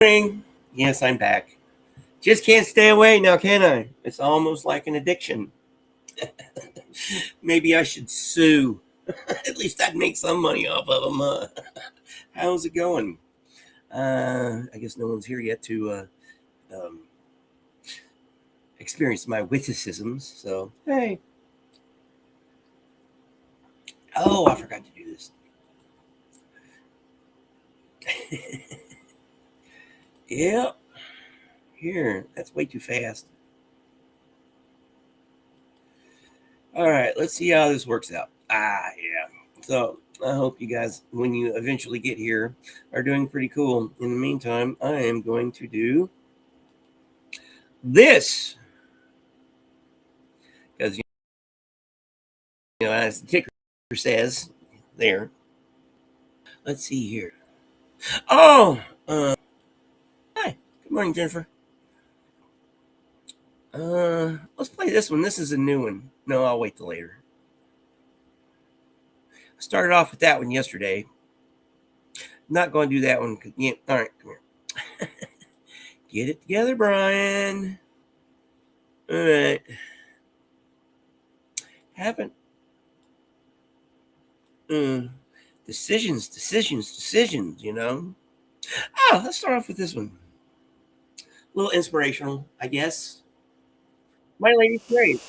Morning. Yes, I'm back. Just can't stay away now, can I? It's almost like an addiction. Maybe I should sue. At least I'd make some money off of them. How's it going? I guess no one's here yet to experience my witticisms. So, hey. Oh, I forgot to do this. Yep. Here, that's way too fast. All right, let's see how this works out. Yeah. So I hope you guys, when you eventually get here, are doing pretty cool. In the meantime, I am going to do this. Because, as the ticker says there. Let's see here. Oh, hi. Good morning, Jennifer. Let's play this one. This is a new one. No, I'll wait till later. I started off with that one yesterday. Not going to do that one. Yeah, all right, come here. Get it together, Brian. All right. Haven't. Decisions, you know. Oh, let's start off with this one. A little inspirational, I guess. My Lady's Grave.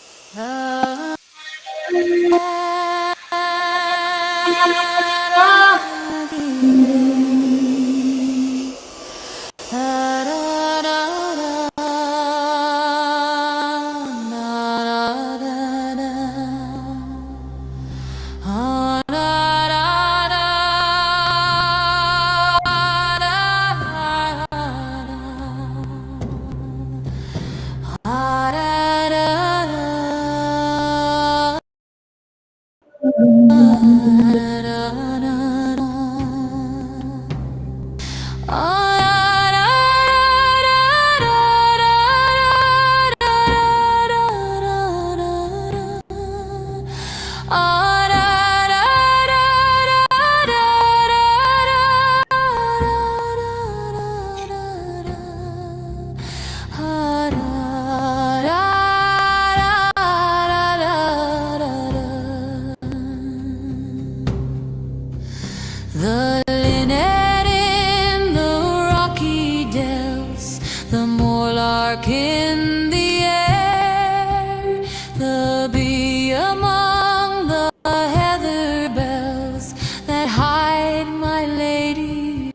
The linnet in the rocky dells, the moorlark in the air, the bee among the heather bells that hide my lady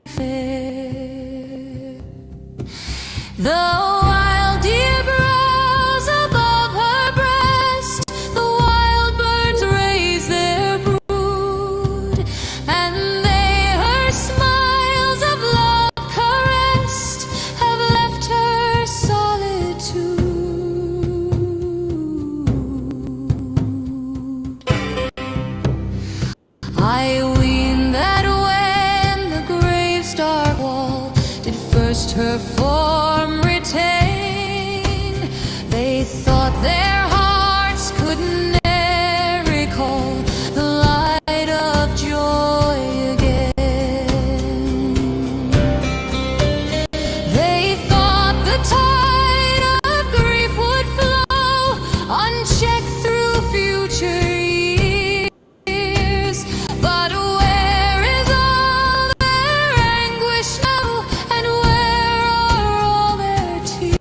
fair. The wild deer grows above her breast, the wild birds raise their brood, and they, her smiles of love caressed, have left her solitude. I ween that when the grave's dark wall did first her form retain, they thought their hearts could ne'er recall the light of joy again. They thought the tide of grief would flow unchecked through future years, but where is all their anguish now, and where are all their tears?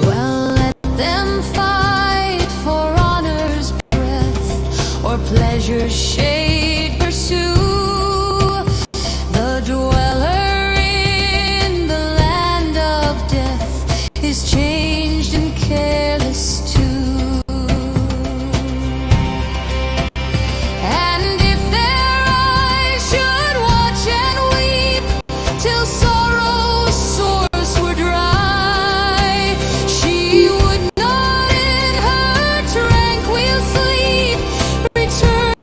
Well, let them fight for honor's breath, or pleasure's shade pursue. The dweller in the land of death is changed and careless too. And if their eyes should watch and weep till sorrow's source were dry, she would not in her tranquil sleep return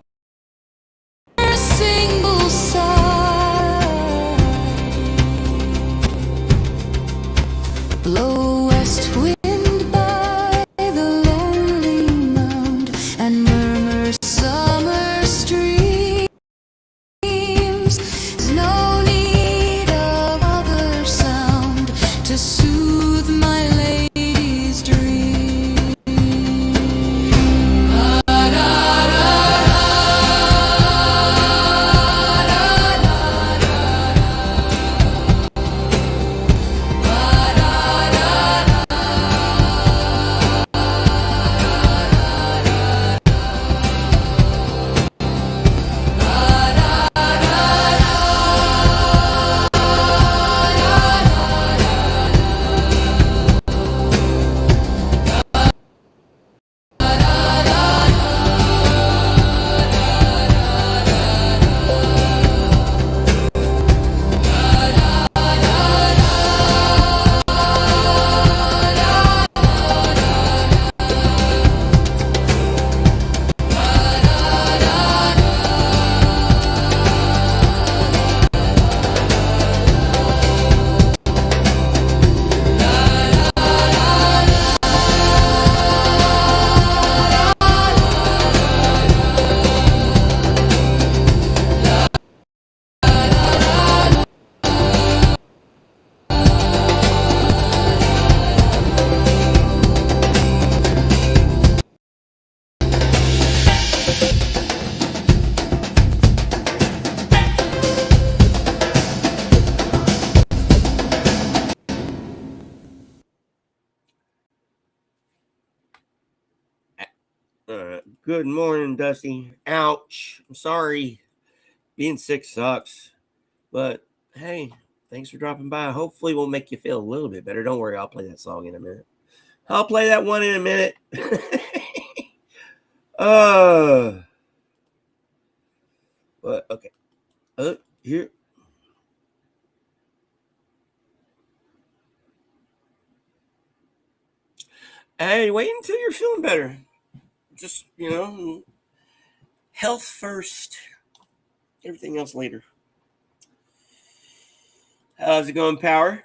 her sin Good morning, Dusty. Ouch. I'm sorry. Being sick sucks. But hey, thanks for dropping by. Hopefully, we'll make you feel a little bit better. Don't worry, I'll play that song in a minute. I'll play that one in a minute. But okay. Here. Hey, wait until you're feeling better. Just, health first. Everything else later. How's it going, Power?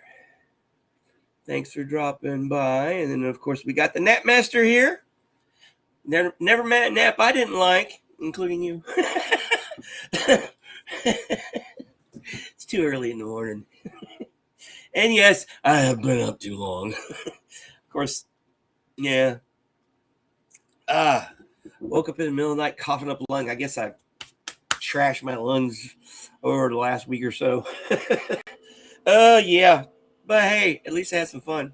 Thanks for dropping by. And then, of course, we got the Napmaster here. Never met a nap I didn't like, including you. It's too early in the morning. And yes, I have been up too long. Of course, yeah. Woke up in the middle of the night coughing up a lung. I guess I trashed my lungs over the last week or so. Yeah. But hey, at least I had some fun.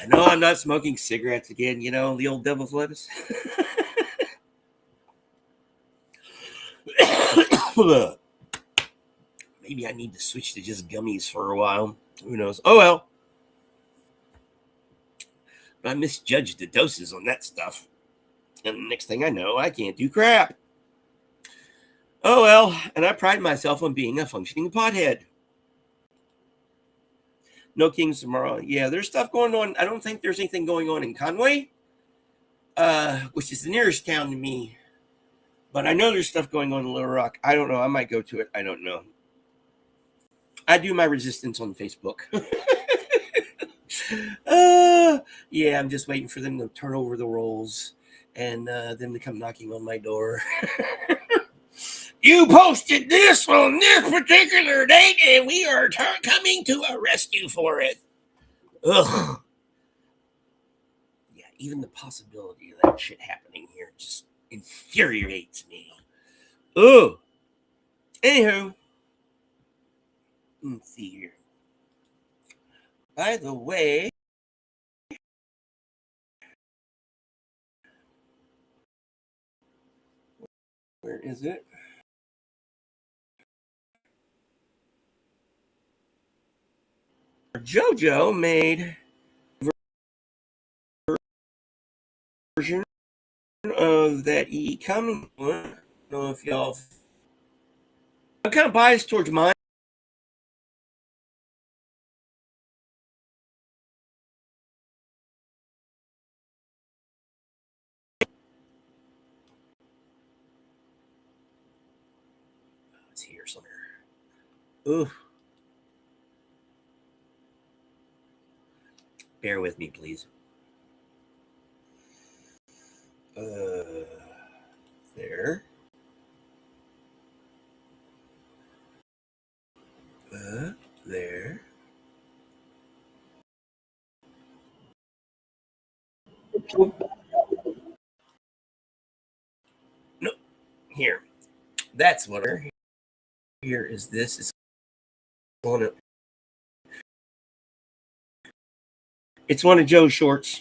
I know I'm not smoking cigarettes again, the old devil's lettuce. Maybe I need to switch to just gummies for a while. Who knows? Oh well. But I misjudged the doses on that stuff. And the next thing I know, I can't do crap. Oh well, and I pride myself on being a functioning pothead. No Kings tomorrow. Yeah, there's stuff going on. I don't think there's anything going on in Conway, which is the nearest town to me. But I know there's stuff going on in Little Rock. I don't know. I might go to it. I don't know. I do my resistance on Facebook. Yeah, I'm just waiting for them to turn over the rolls and them to come knocking on my door. You posted this on this particular date, and we are coming to arrest you for it. Ugh. Yeah, even the possibility of that shit happening here just infuriates me. Ugh. Anywho, let's see here. By the way, where is it? JoJo made a version of that E coming one. I don't know if y'all. I'm kind of biased towards mine. It's here somewhere. Ooh. Bear with me, please. There. There. No, here. That's what. Here is this. It's on it. It's one of Joe's shorts.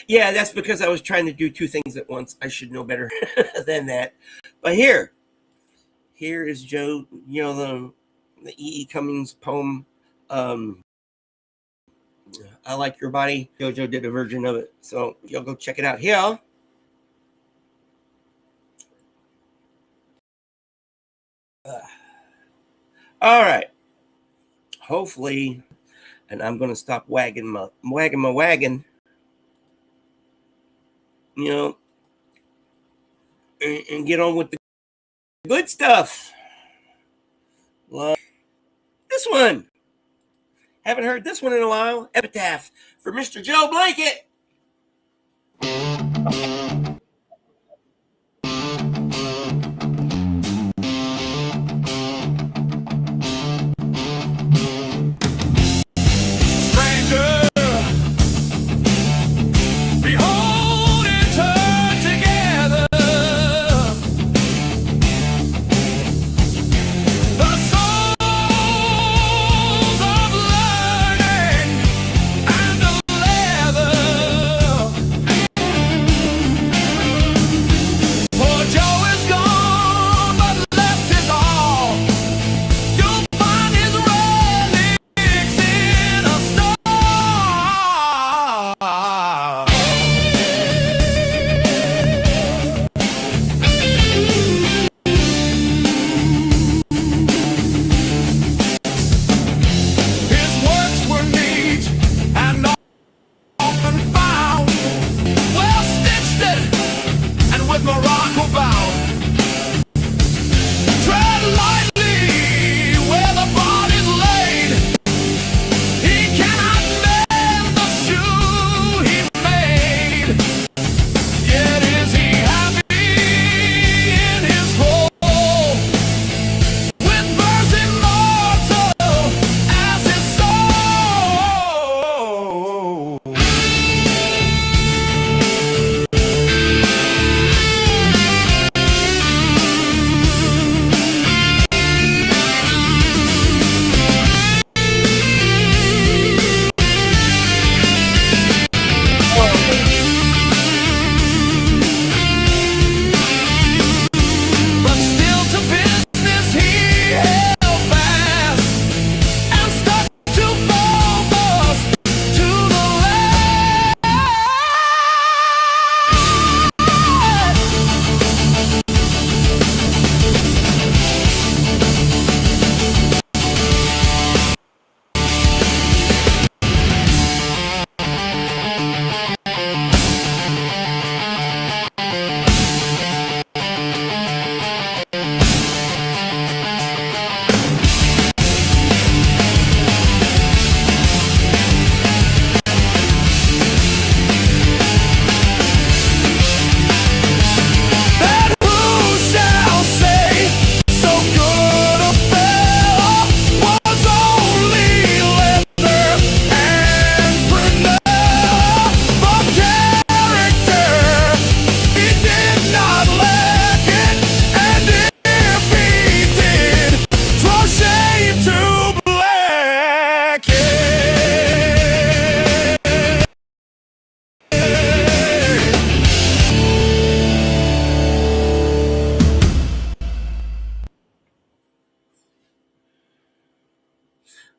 Yeah, that's because I was trying to do two things at once. I should know better than that. But here is Joe, the E.E. Cummings poem. I Like Your Body. JoJo did a version of it. So y'all go check it out here. All right. Hopefully, and I'm going to stop wagging my wagon. And get on with the good stuff. Like this one. Haven't heard this one in a while. Epitaph for Mr. Joe Blanket.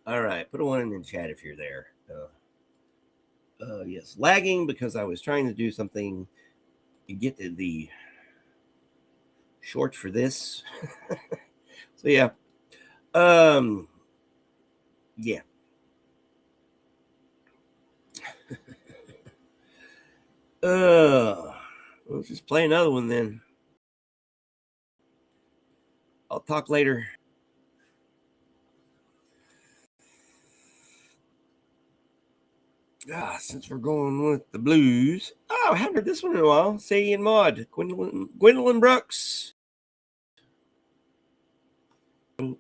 All right, put a 1 in the chat if you're there. Yes, lagging because I was trying to do something to get to the shorts for this. So yeah. Yeah. Let's just play another one then. I'll talk later. Since we're going with the blues. Oh, I haven't heard this one in a while. Sadie and Maud. Gwendolyn Brooks. Boom.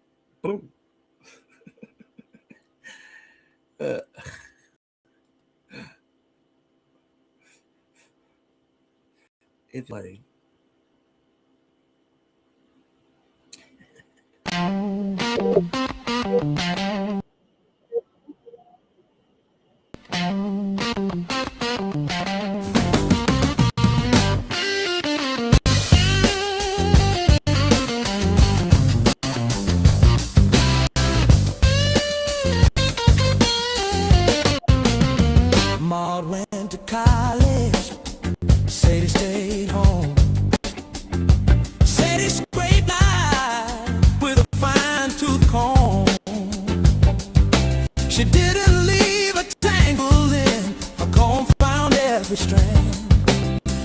If like Maud went to college, Sadie stayed home. Sadie scraped line with a fine-tooth comb. She didn't leave a tangle in, a comb found every strand.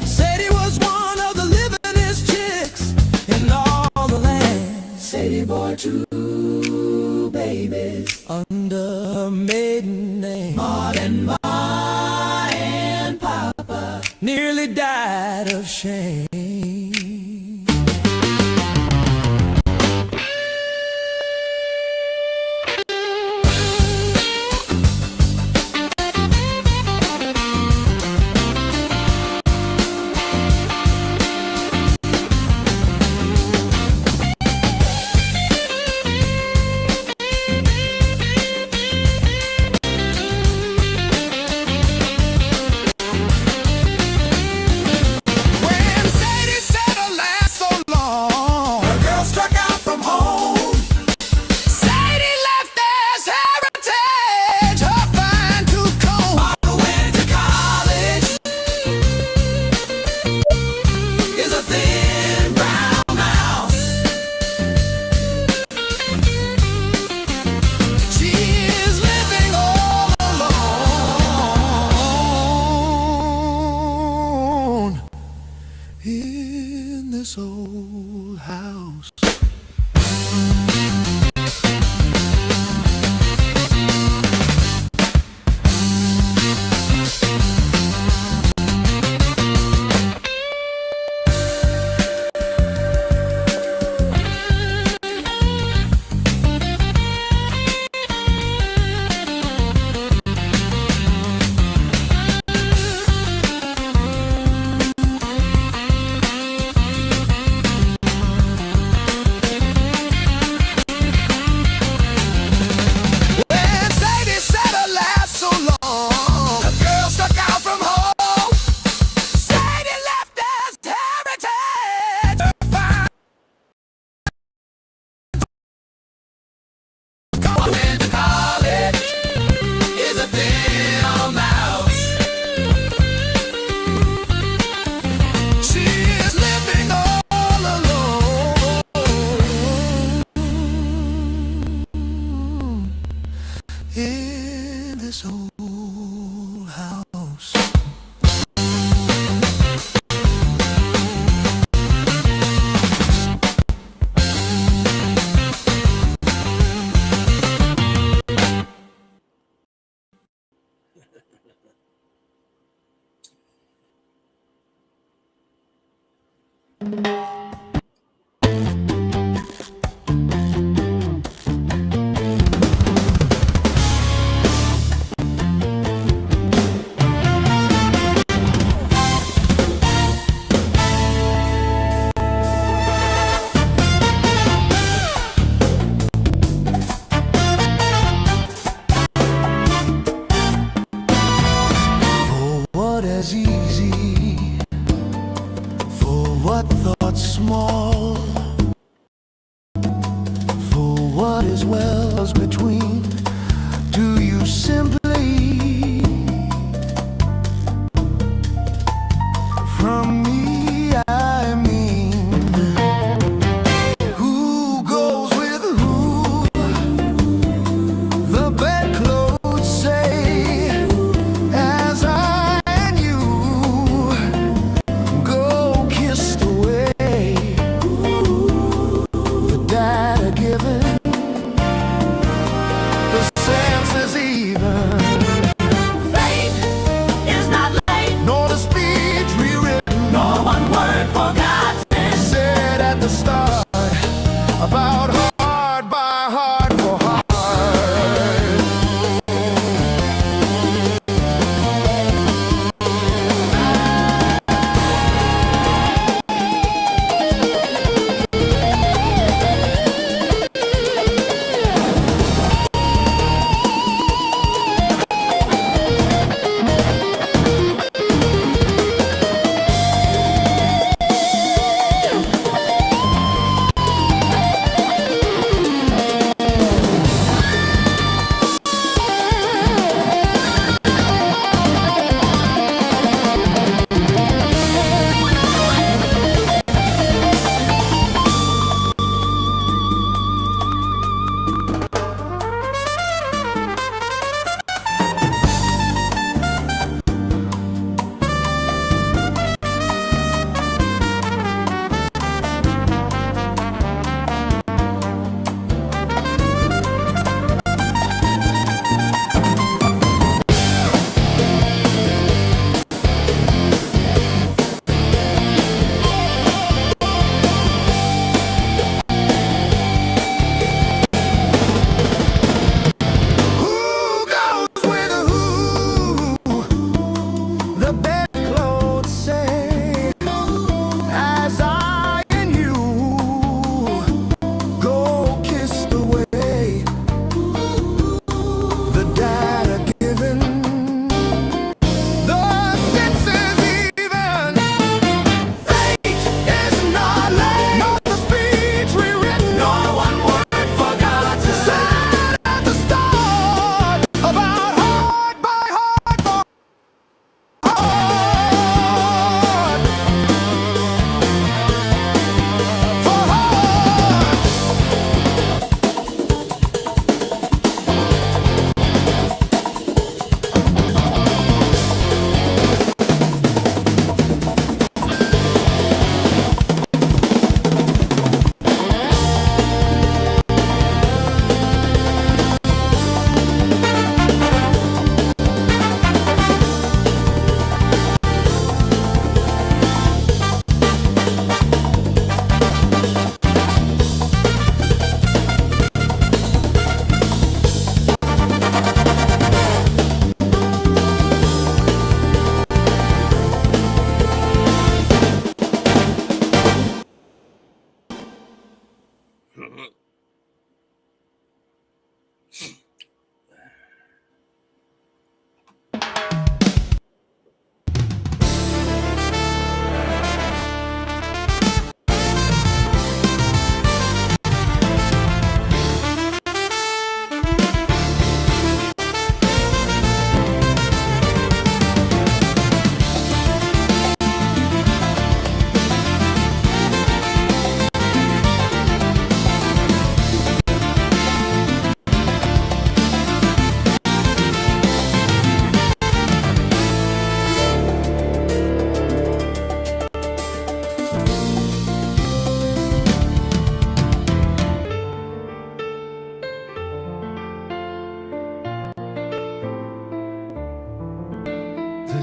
Sadie was one of the livingest chicks in all the land. Sadie bore 2 babies under her maiden name. Maud and Ma and Papa nearly died of shame. In this old house. In this old house.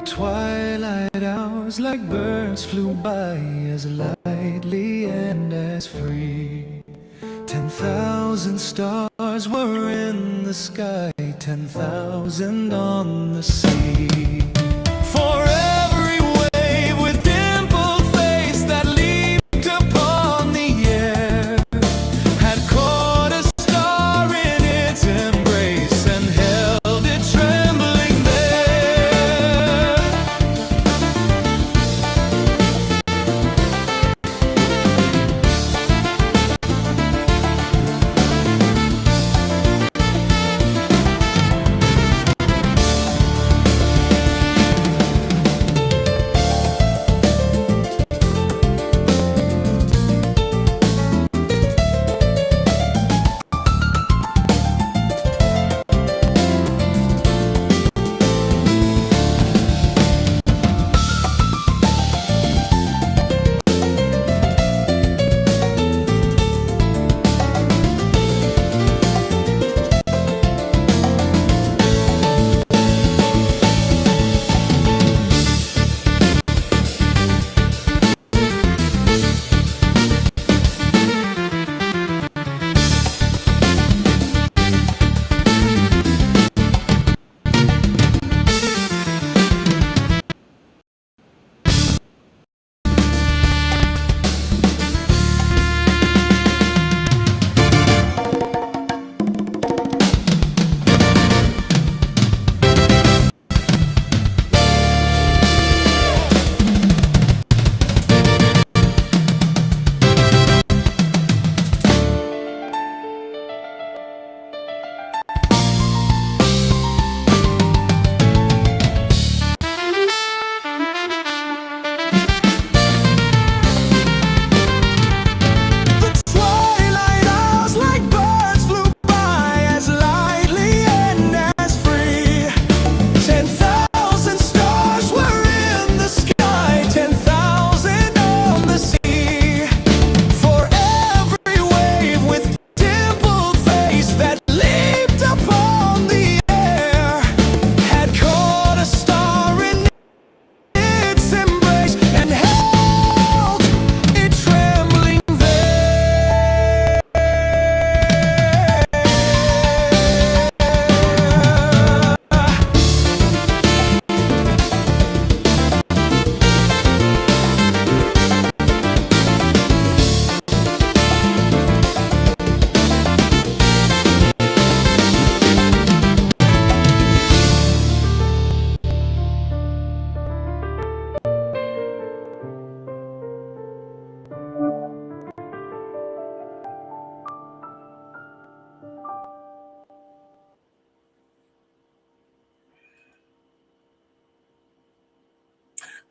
The twilight hours like birds flew by as lightly and as free. 10,000 stars were in the sky, 10,000 on the sea. For every wave with dimpled face that leaped upon the air had caught a star in its embrace and held it trembling there.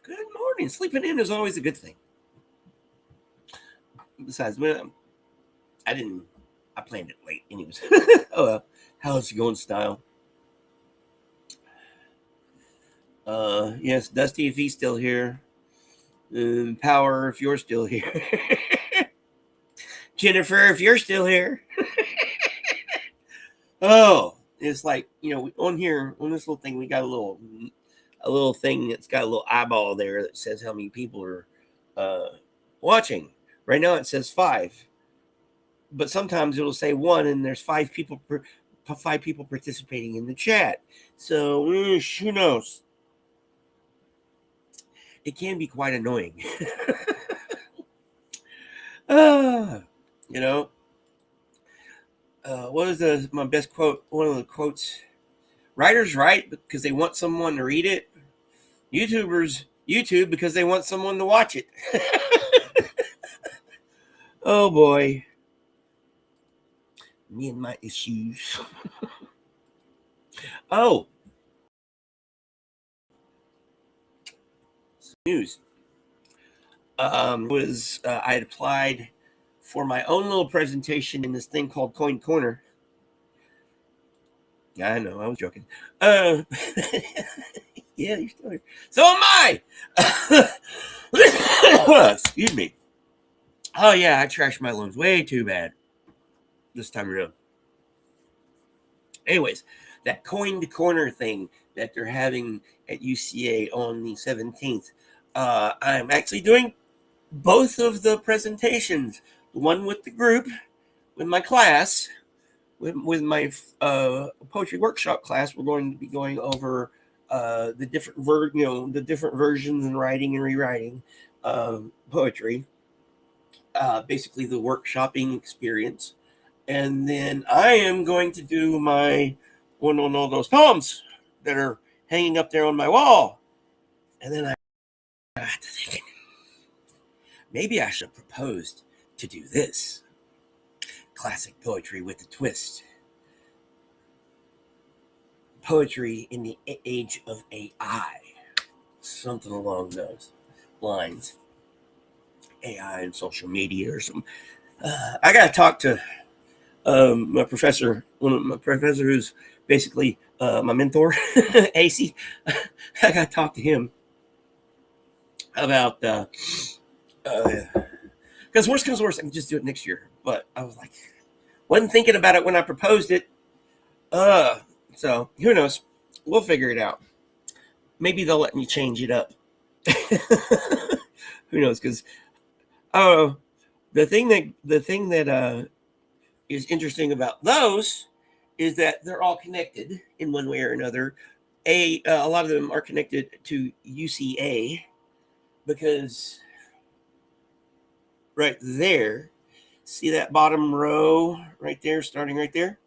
Good morning. Sleeping in is always a good thing. Besides, well, I planned it late anyways. Oh well. How's it going, style? Yes, Dusty, if he's still here. Power, if you're still here. Jennifer, if you're still here. Oh, it's like, on here, on this little thing, we got a little thing that's got a little eyeball there that says how many people are watching. Right now it says 5, but sometimes it'll say 1, and there's 5 people participating in the chat. So who knows? It can be quite annoying. What is my best quote? One of the quotes: writers write because they want someone to read it. YouTubers YouTube because they want someone to watch it. Oh boy. Me and my issues. Oh. News. I had applied for my own little presentation in this thing called Coin Corner. Yeah, I know, I was joking. Yeah, you're still here. So am I. Excuse me. Oh yeah, I trashed my loans way too bad this time around. Anyways, that coin to corner thing that they're having at UCA on the 17th. I'm actually doing both of the presentations, the one with the group, with my class, with my poetry workshop class. We're going to be going over the different the different versions and writing and rewriting poetry, basically the workshopping experience. And then I am going to do my one on all those poems that are hanging up there on my wall. And then I got to thinking, maybe I should have proposed to do this. Classic poetry with a twist. Poetry in the age of AI. Something along those lines. AI and social media or something. I got to talk to my professor, one of my professor who's basically my mentor, AC. I got to talk to him about, because worst comes to worst, I can just do it next year. But I was like, wasn't thinking about it when I proposed it. So who knows? We'll figure it out. Maybe they'll let me change it up. Who knows? Because the thing that is interesting about those is that they're all connected in one way or another. A lot of them are connected to UCA because right there, see that bottom row right there, starting right there?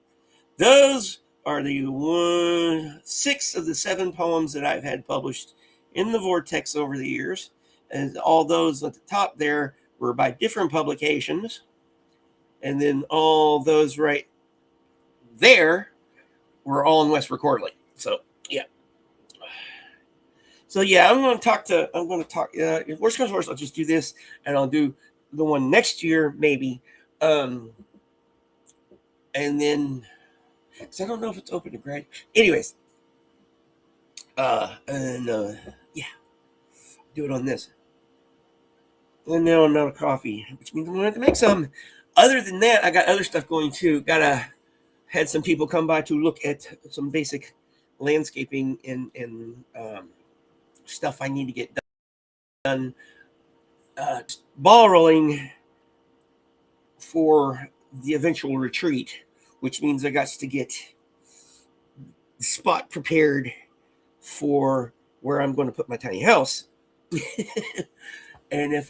Those are the 6 of the 7 poems that I've had published in the Vortex over the years. And all those at the top there were by different publications. And then all those right there were all in Westford Quarterly. So, yeah. I'm going to talk, if worst comes to worst, I'll just do this and I'll do the one next year, maybe. And then, because I don't know if it's open to grad. Anyways, do it on this. And now I'm out of coffee, which means I'm going to have to make some. Other than that, I got other stuff going too. Had some people come by to look at some basic landscaping and stuff I need to get done. Ball rolling for the eventual retreat, which means I got to get the spot prepared for where I'm going to put my tiny house. And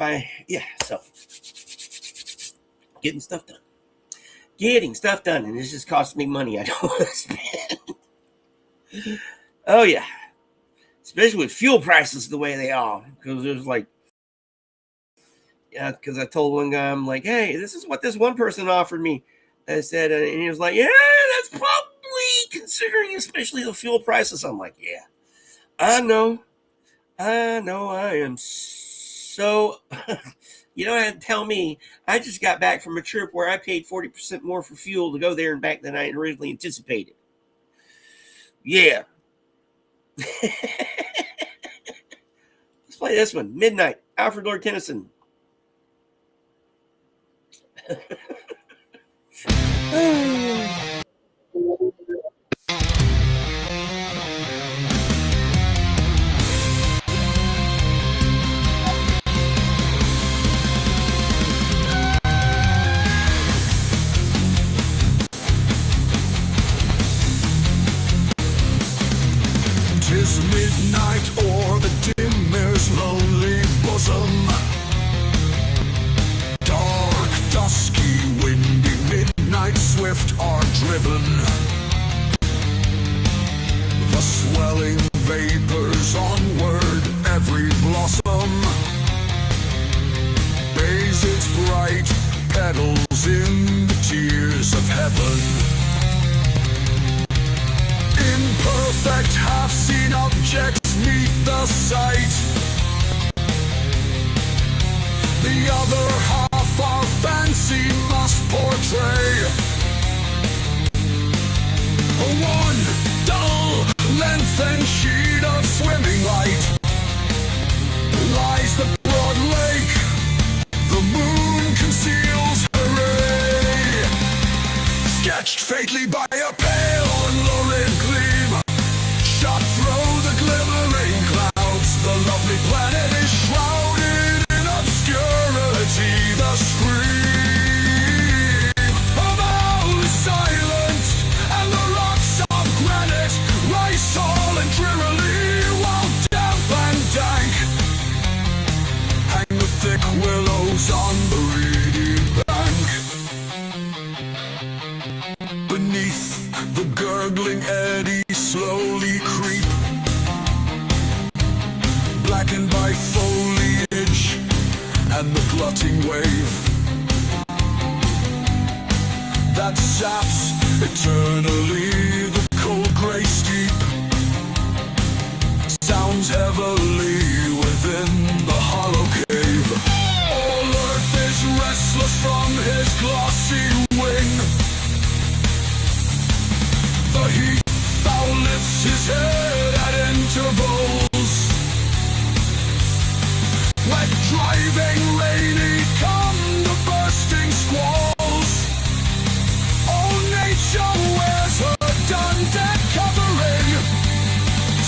so getting stuff done, and it's just costing me money I don't want to spend. Oh yeah, especially with fuel prices the way they are, because there's because I told one guy, I'm like, hey, this is what this one person offered me. I said, and he was like, yeah, that's probably considering especially the fuel prices. I'm like, yeah, I know, I am so, you don't have to tell me. I just got back from a trip where I paid 40% more for fuel to go there and back than I originally anticipated. Yeah. Let's play this one. Midnight, Alfred Lord Tennyson. Tis midnight o'er the dimmer's lonely bosom. Dark, dusky, windy midnight swift are driven. The swelling vapors onward, every blossom bathes its bright petals in the tears of heaven. Imperfect, half-seen objects meet the sight. The other half our fancy must portray. One dull, lengthened sheet of swimming light lies the broad lake. The moon conceals her ray, sketched faintly by a pale and lurid gleam. gurgling eddies slowly creep, blackened by foliage and the glutting wave that saps eternally the cold gray steep. Sounds heavily within the hollow cave. All earth is restless from his glossy wing. The heat foul lifts his head at intervals. Wet, driving, rainy come the bursting squalls. All nature wears her dun-dead covering.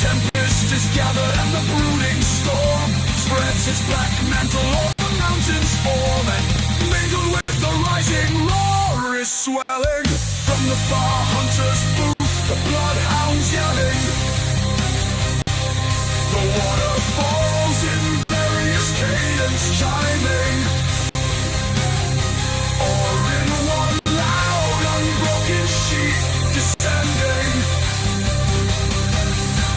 Tempest is gathered and the brooding storm spreads its black mantle over the mountains form, and mingled with the rising roar is swelling from the far hunter's booth, the bloodhounds yelling. The water falls in various cadence chiming, or in one loud unbroken sheet descending.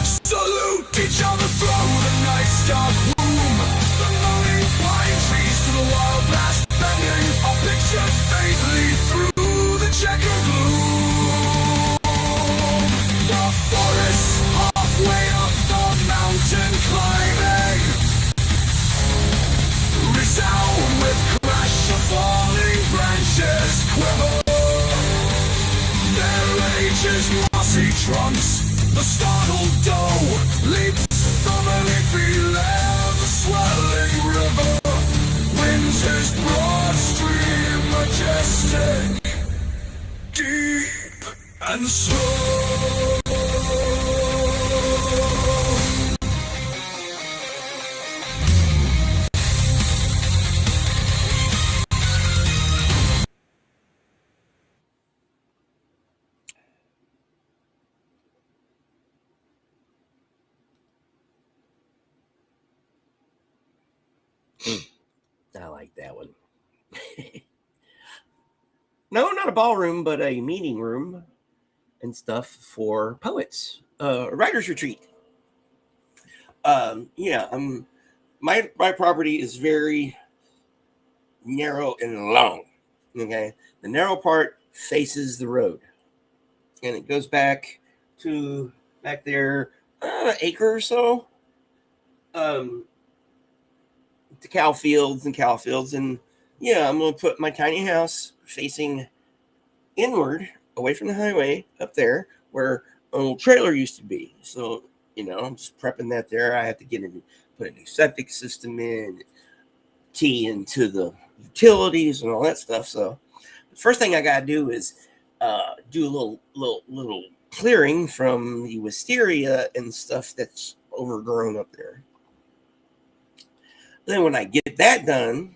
Salute each other through the night's dark room. The moaning pine trees to the wild blast bending are pictured faintly through the checkered gloom. The forest halfway up the mountain climbing resound with crash of falling branches quiver. Their ages mossy trunks. The startled doe leaps from a leafy lair. The swelling river winds his broad stream, majestic, deep, and slow. I like that one. No, not a ballroom, but a meeting room and stuff for poets. Writer's retreat. My property is very narrow and long. Okay, the narrow part faces the road, and it goes back there, acre or so. To cow fields, and yeah, I'm gonna put my tiny house facing inward, away from the highway, up there where an old trailer used to be. So I'm just prepping that there. I have to put a new septic system in, tee into the utilities and all that stuff. So the first thing I gotta do is do a little clearing from the wisteria and stuff that's overgrown up there. Then when I get that done,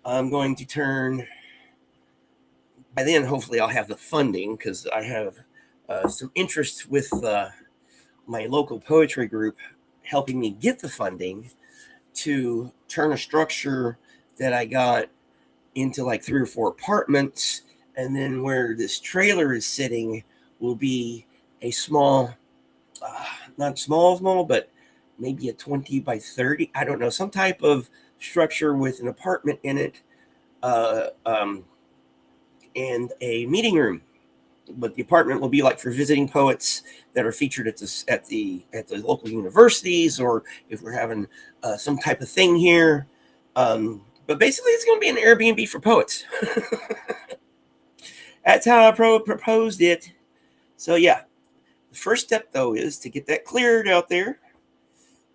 I'm going to by then hopefully I'll have the funding, because I have some interest with my local poetry group helping me get the funding to turn a structure that I got into like 3 or 4 apartments, and then where this trailer is sitting will be a small, not small, but maybe a 20 by 30, I don't know, some type of structure with an apartment in it, and a meeting room. But the apartment will be like for visiting poets that are featured at the local universities, or if we're having some type of thing here. But basically, it's going to be an Airbnb for poets. That's how I proposed it. So yeah, the first step though is to get that cleared out there.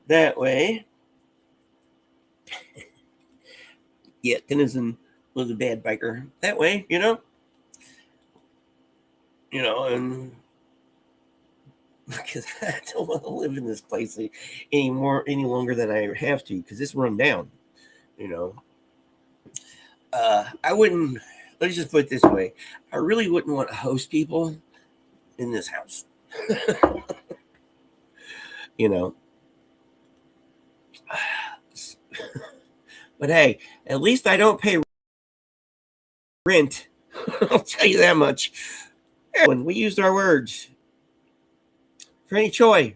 That way, yeah, Tennyson was a bad biker. That way, and because I don't want to live in this place any longer than I have to, because it's run down. I wouldn't. Let's just put it this way: I really wouldn't want to host people in this house. But hey, at least I don't pay rent. I'll tell you that much. When we used our words. Franny Choi.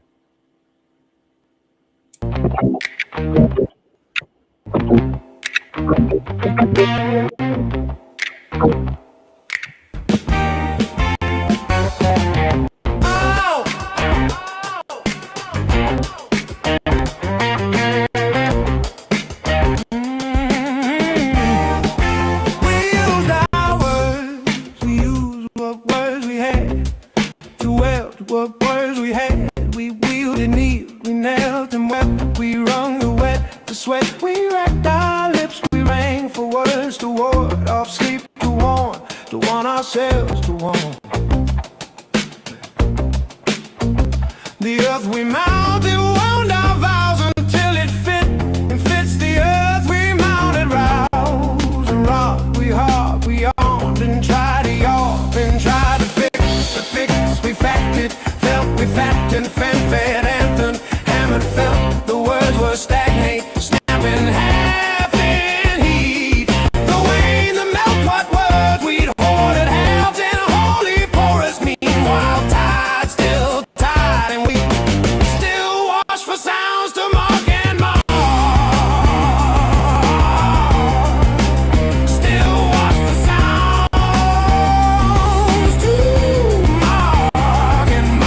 What words we had, we wielded, kneeled, we knelt and wept. We wrung the wet, the sweat. We racked our lips, we rang for words to ward off sleep, to warn ourselves to warn. The earth we mounted, wound our vows until it fit and fits the earth we mounted. Rouse and rock, we harp, we armed and tried to yarp and tried to fix. We facted, felt, we fact and fanfare anthem, hammered, felt, the words were stagnate, snapping half in heat. The wane, the melt, what words we'd hoarded, halved in holy porous. Meanwhile, tide still tide, and we still watch for sounds to mark and mar. Still watch for sounds to mark and mar.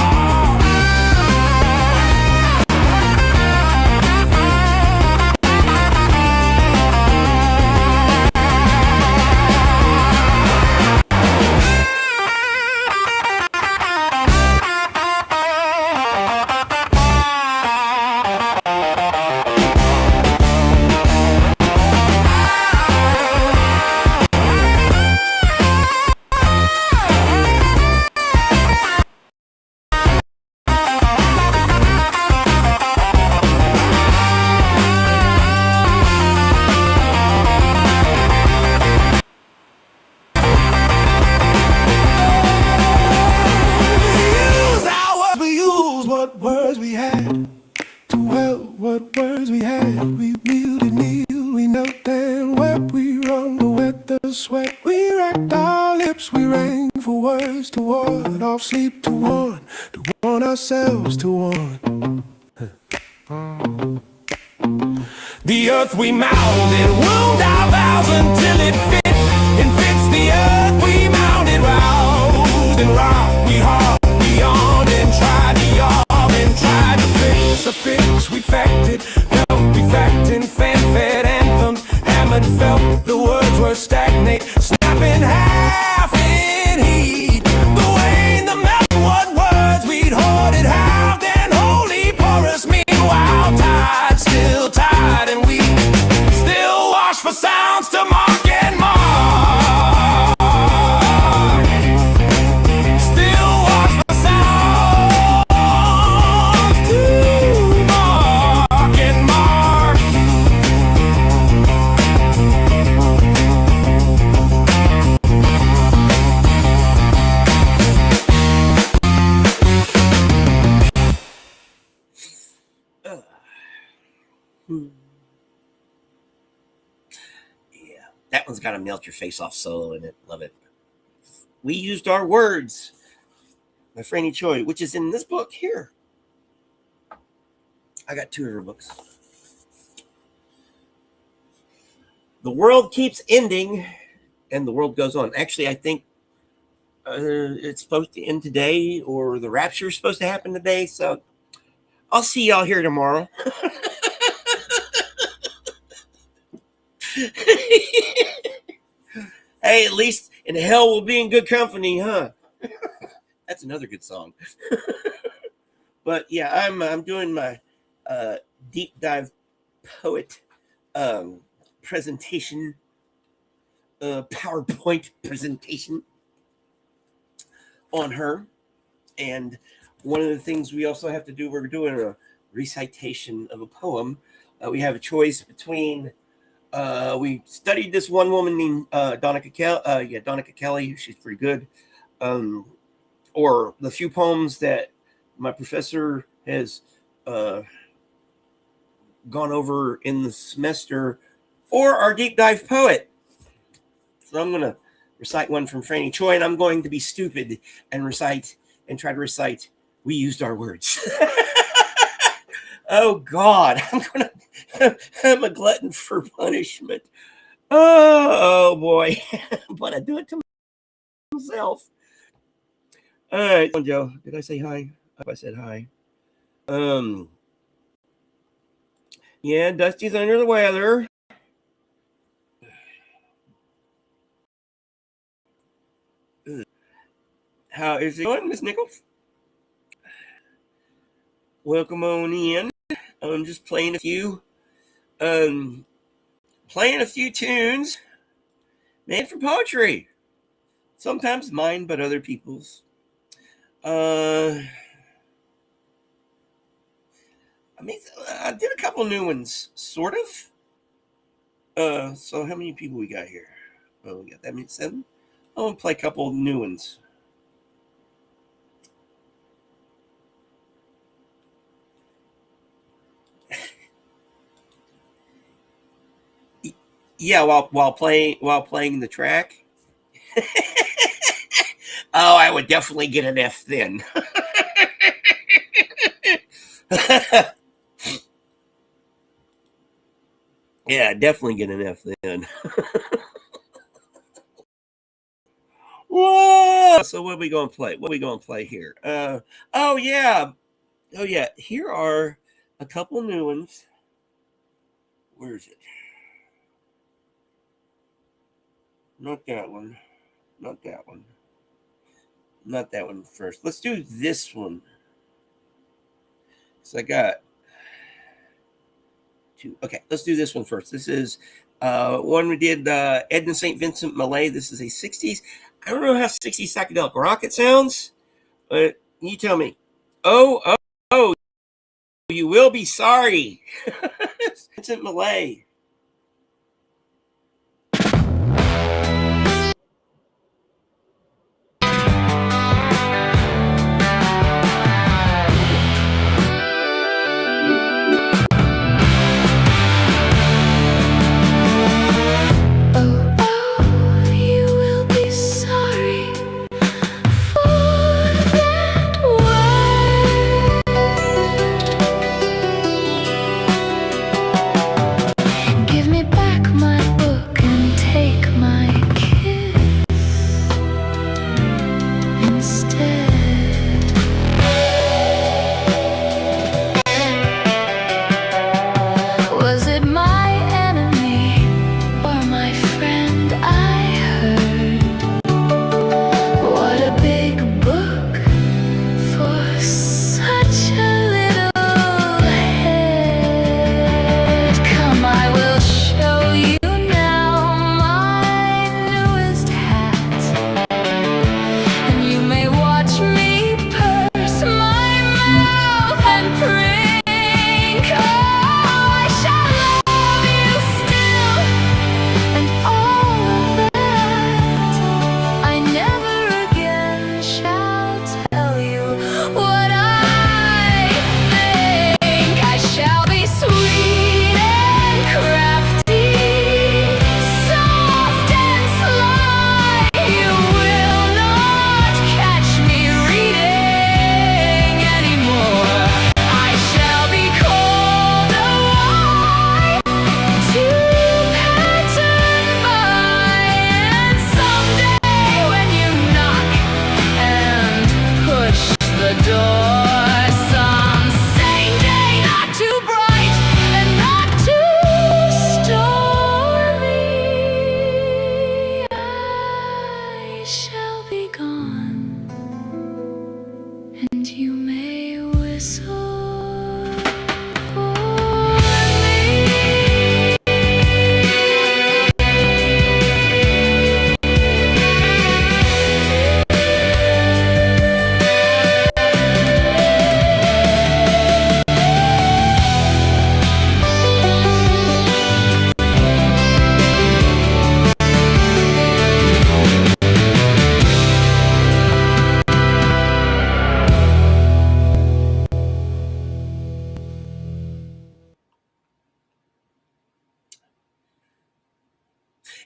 We used what words we had to help, what words we had. We wielded, kneeled, we knelt and wept. We wrung the wet, the sweat. We racked our lips, we rang for words to ward off sleep, to warn ourselves to warn. The earth we mounded, wound our vows until it fit and fits the earth we mounded. Roused and rocked, we harped, we yawned and tried to yarn and tried to fix a fix. We facted, felt, we fact and fanfare anthem, hammered, felt, the words were stagnate, snapping half in heat. The wane, the melt, what words we'd hoarded, halved and holy porous. Meanwhile, tide still tide, and we still watch for sounds to mark and mar. Still watch for sounds to mark and mar. Yeah, that one's got a melt your face off solo in it. Love it. We used our words by Franny Choi, which is in this book here. I got two of her books. The world keeps ending and the world goes on. Actually, I think it's supposed to end today, or the rapture is supposed to happen today. So I'll see y'all here tomorrow. Hey, at least in hell we'll be in good company, huh? That's another good song. But yeah, I'm doing my deep dive poet presentation, PowerPoint presentation on her. And one of the things we also have to do, we're doing a recitation of a poem. We have a choice between we studied this one woman named Donica Kelly. She's pretty good. Or the few poems that my professor has gone over in the semester, or our deep dive poet. So I'm gonna recite one from Franny Choi, and I'm going to be stupid and try to recite We Used Our Words. Oh God, I'm a glutton for punishment. Oh boy, but I do it to myself. All right, Joe, did I say hi? I hope I said hi. Yeah, Dusty's under the weather. How is it going, Miss Nichols? Welcome on in. I'm just playing a few tunes made for poetry. Sometimes mine, but other people's. I did a couple new ones, sort of. So how many people we got here? Oh, we got that many, 7. I'm gonna play a couple new ones. Yeah, while playing the track. Oh, I would definitely get an F then. Yeah, definitely get an F then. Whoa! So what are we gonna play? What are we gonna play here? Oh yeah. Here are a couple new ones. Where is it? Not that one. Not that one. Not that one first. Let's do this one. So I got 2. Okay, let's do this one first. This is one we did Edna St. Vincent Millay. This is a 60s. I don't know how 60s psychedelic rock it sounds, but you tell me. Oh, you will be sorry. Vincent Millay.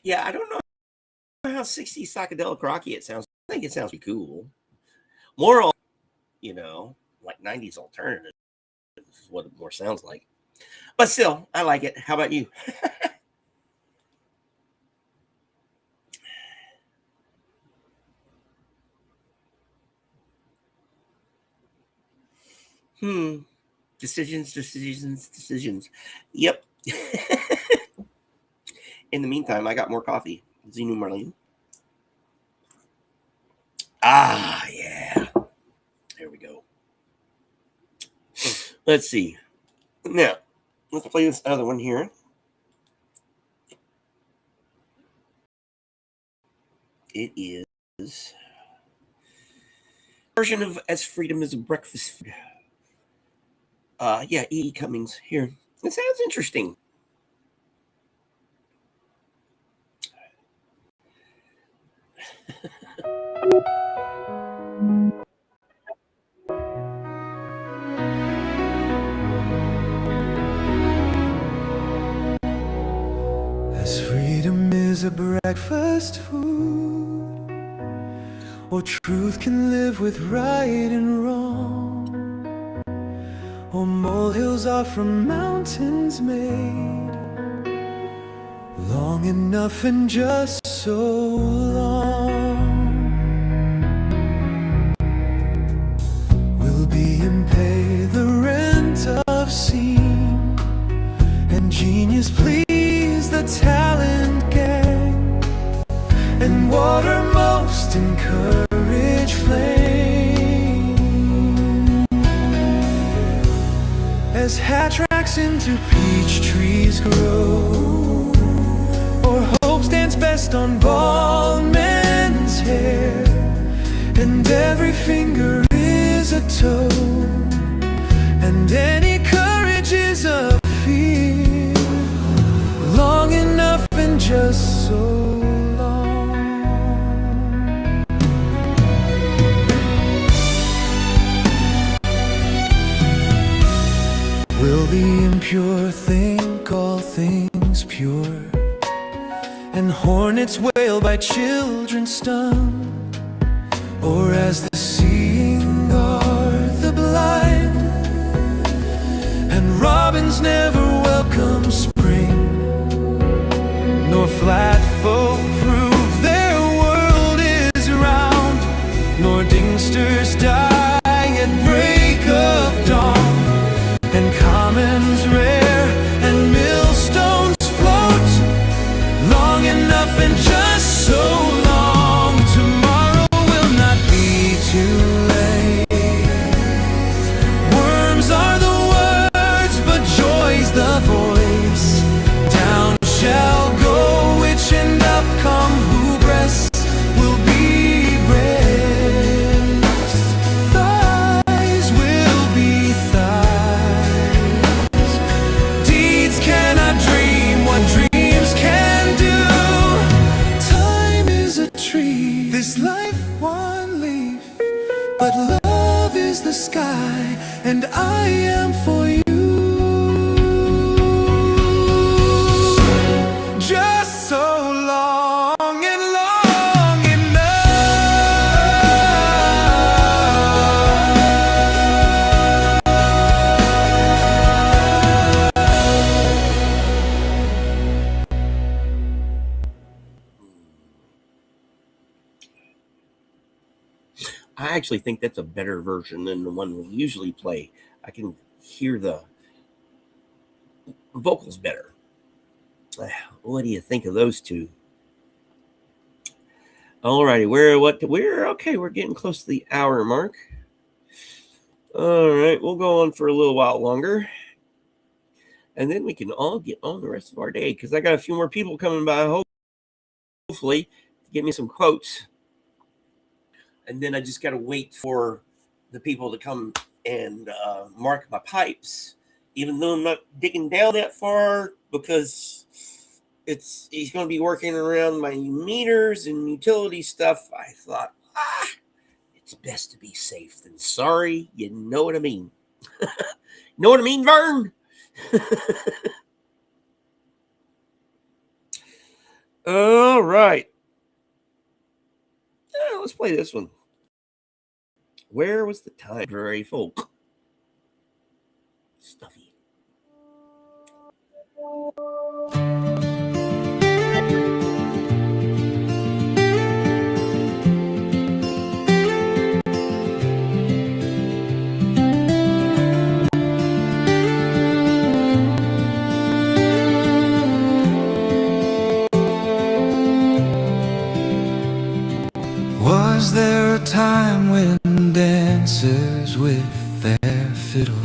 Yeah, I don't know 60s psychedelic rocky. I think it sounds pretty cool. More, like 90s alternative is what it more sounds like. But still, I like it. How about you? Decisions. Yep. In the meantime, I got more coffee. Zenu Marlene. Ah, yeah. There we go. Let's see. Now, let's play this other one here. It is version of As Freedom is a Breakfast Food. Yeah, E. Cummings here. It sounds interesting. As freedom is a breakfast food, or truth can live with right and wrong, or molehills are from mountains made, long enough and just so long, will be and pay the rent of seam, and genius please the talent gang, and water most encourage flame. As hat tracks into peach trees grow, or hope stands best on bald men's hair, and every finger is a toe, and any courage is a fear, long enough and just so long. Will the impure think all things pure, and hornets wail by children stunned, or as the seeing are the blind, and robins never welcome spring, nor flat folk prove their world is round, nor dingsters die at break of dawn, and commons rare and millstones float, long enough and just so long. Tomorrow will not be too late. Worms are the words, but joy's the voice. Down shall go which and up come who breasts will be breasts. Thighs will be thighs. Deeds cannot dream what dreams can do. Time is a tree, this life one leaf, but love is the sky, and I am for you. Just so long and long I actually think that's a better version than the one we usually play. I can hear the vocals better. What do you think of those two? Alrighty, we're okay. We're getting close to the hour mark. All right, we'll go on for a little while longer, and then we can all get on the rest of our day, because I got a few more people coming by, hopefully, to give me some quotes. And then I just got to wait for the people to come and mark my pipes, even though I'm not digging down that far, because he's going to be working around my meters and utility stuff. I thought, it's best to be safe than sorry. You know what I mean? Know what I mean, Vern? All right. Let's play this one. Where was the time? Very folk. Stuffy. Was there a time when dancers with their fiddles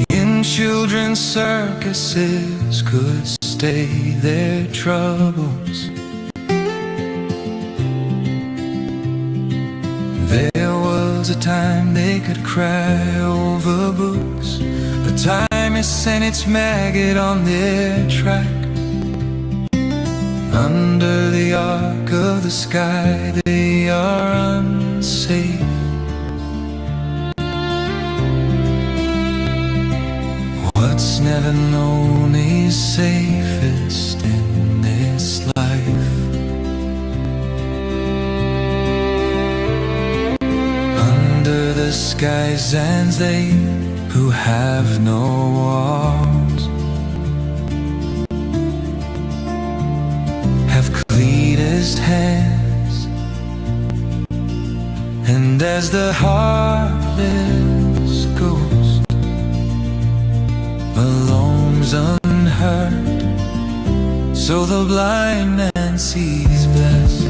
in children's circuses could stay their troubles? There was a time they could cry over books, but time has sent its maggot on their track. Under the arc of the sky they are unsafe. What's never known is safest in this life. Under the sky stands they who have no walls, have cleanest hands, and as the heartless ghost belongs unhurt, so the blind man sees best.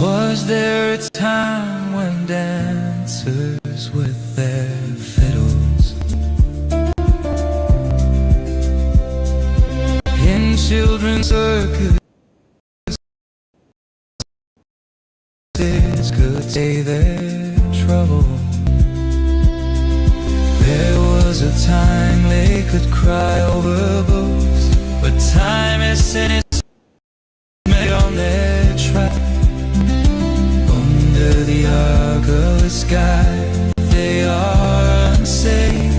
Was there a time when dancers with their fiddles in children's circuses could say their trouble? There was a time they could cry over books, but time has sent its maggot on their track. Under the arc of the sky they are unsafe.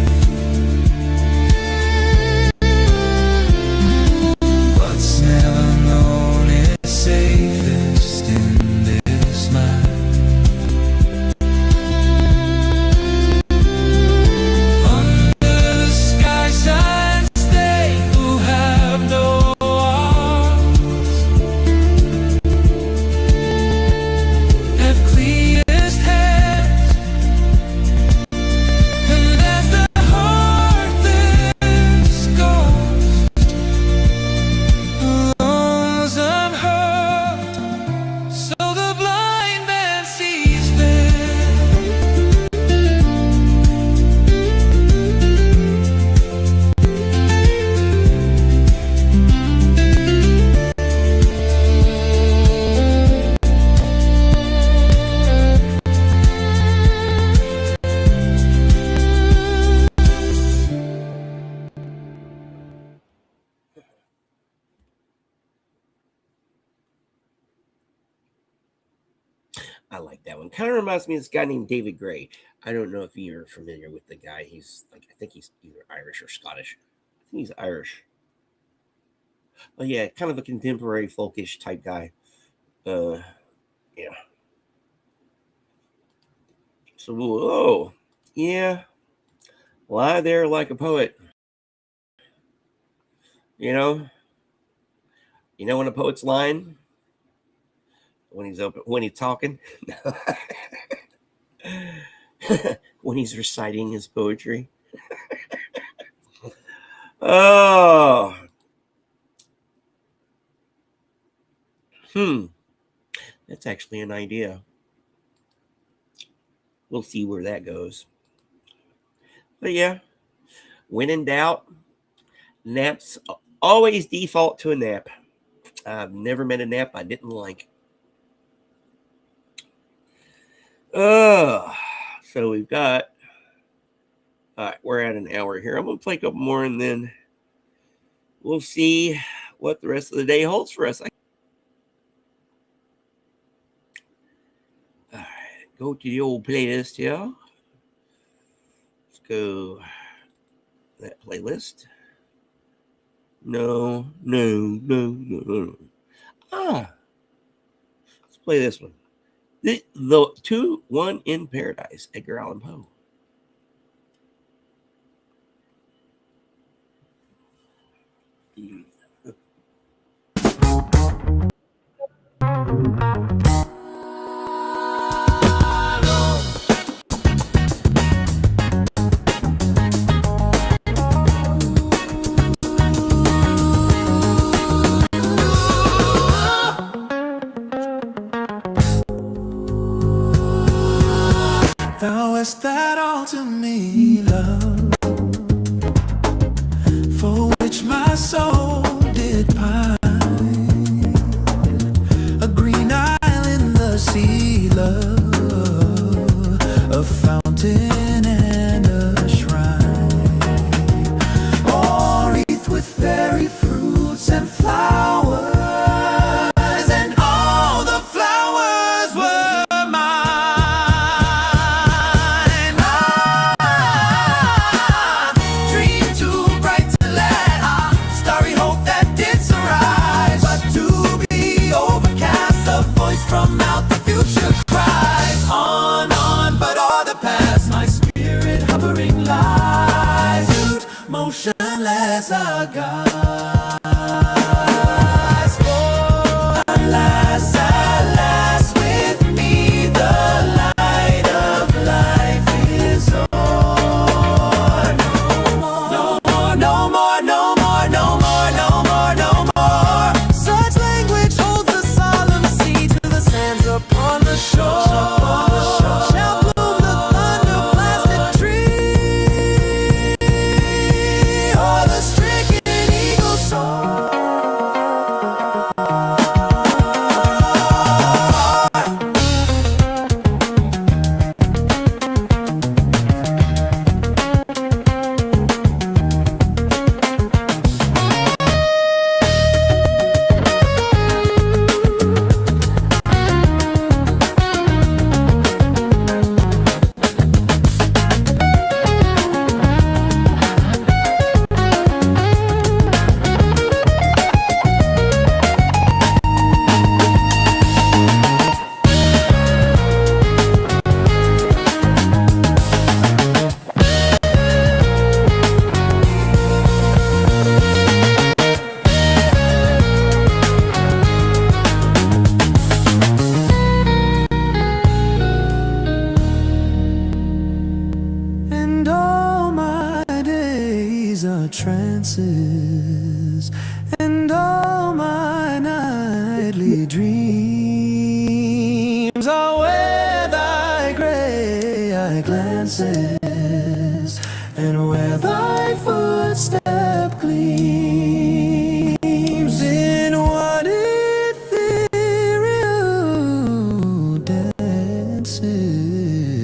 What's never known is safest in this life. Under the sky shines they who have no arms, have cleanest hands, and as the heartless ghost belongs unhurt, so the blind man sees them. I like that one. Kind of reminds me of this guy named David Gray. I don't know if you're familiar with the guy. He's like, I think he's either Irish or Scottish. I think he's Irish. Oh yeah, kind of a contemporary folkish type guy. Yeah. So, whoa, yeah, lie there like a poet. You know, You know when a poet's lying? When he's talking? When he's reciting his poetry? Oh. That's actually an idea. We'll see where that goes. But yeah, when in doubt, naps always default to a nap. I've never met a nap I didn't like. So we've got, all right, we're at an hour here. I'm going to play a couple more and then we'll see what the rest of the day holds for us. All right, go to the old playlist here. Let's go that playlist. No. Let's play this one. The 2-1 in Paradise, Edgar Allan Poe. Thou hast that all to me, love, for which my soul did pine. A green isle in the sea, love, a fountain and a shrine, all wreathed with fairy fruits and flowers. From out the future cries on, but all the past, my spirit hovering lies, mute, motionless, aghast. For alas, with me the light of life is o'er. No more. Such language holds the solemn sea to the sands upon the shore. Shall bloom the thunder-blasted tree, or the stricken eagle soar. And all my days are trances, and all my nightly dreams are where thy grey eye glances, and where thy footstep gleams in what ethereal dances.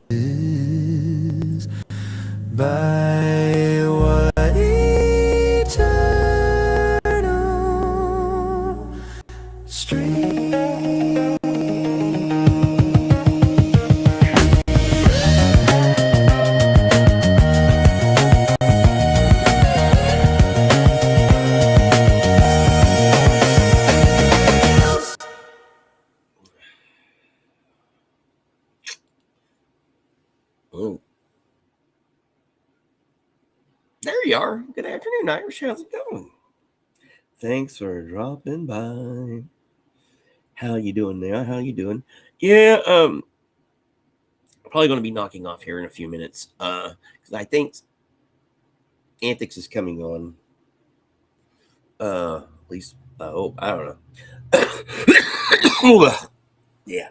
By what eternal stream? Oh. There you are. Good afternoon, Irish. How's it going? Thanks for dropping by. How you doing there? How you doing? Yeah, probably going to be knocking off here in a few minutes. Because I think Antics is coming on. At least I hope. I don't know. Yeah.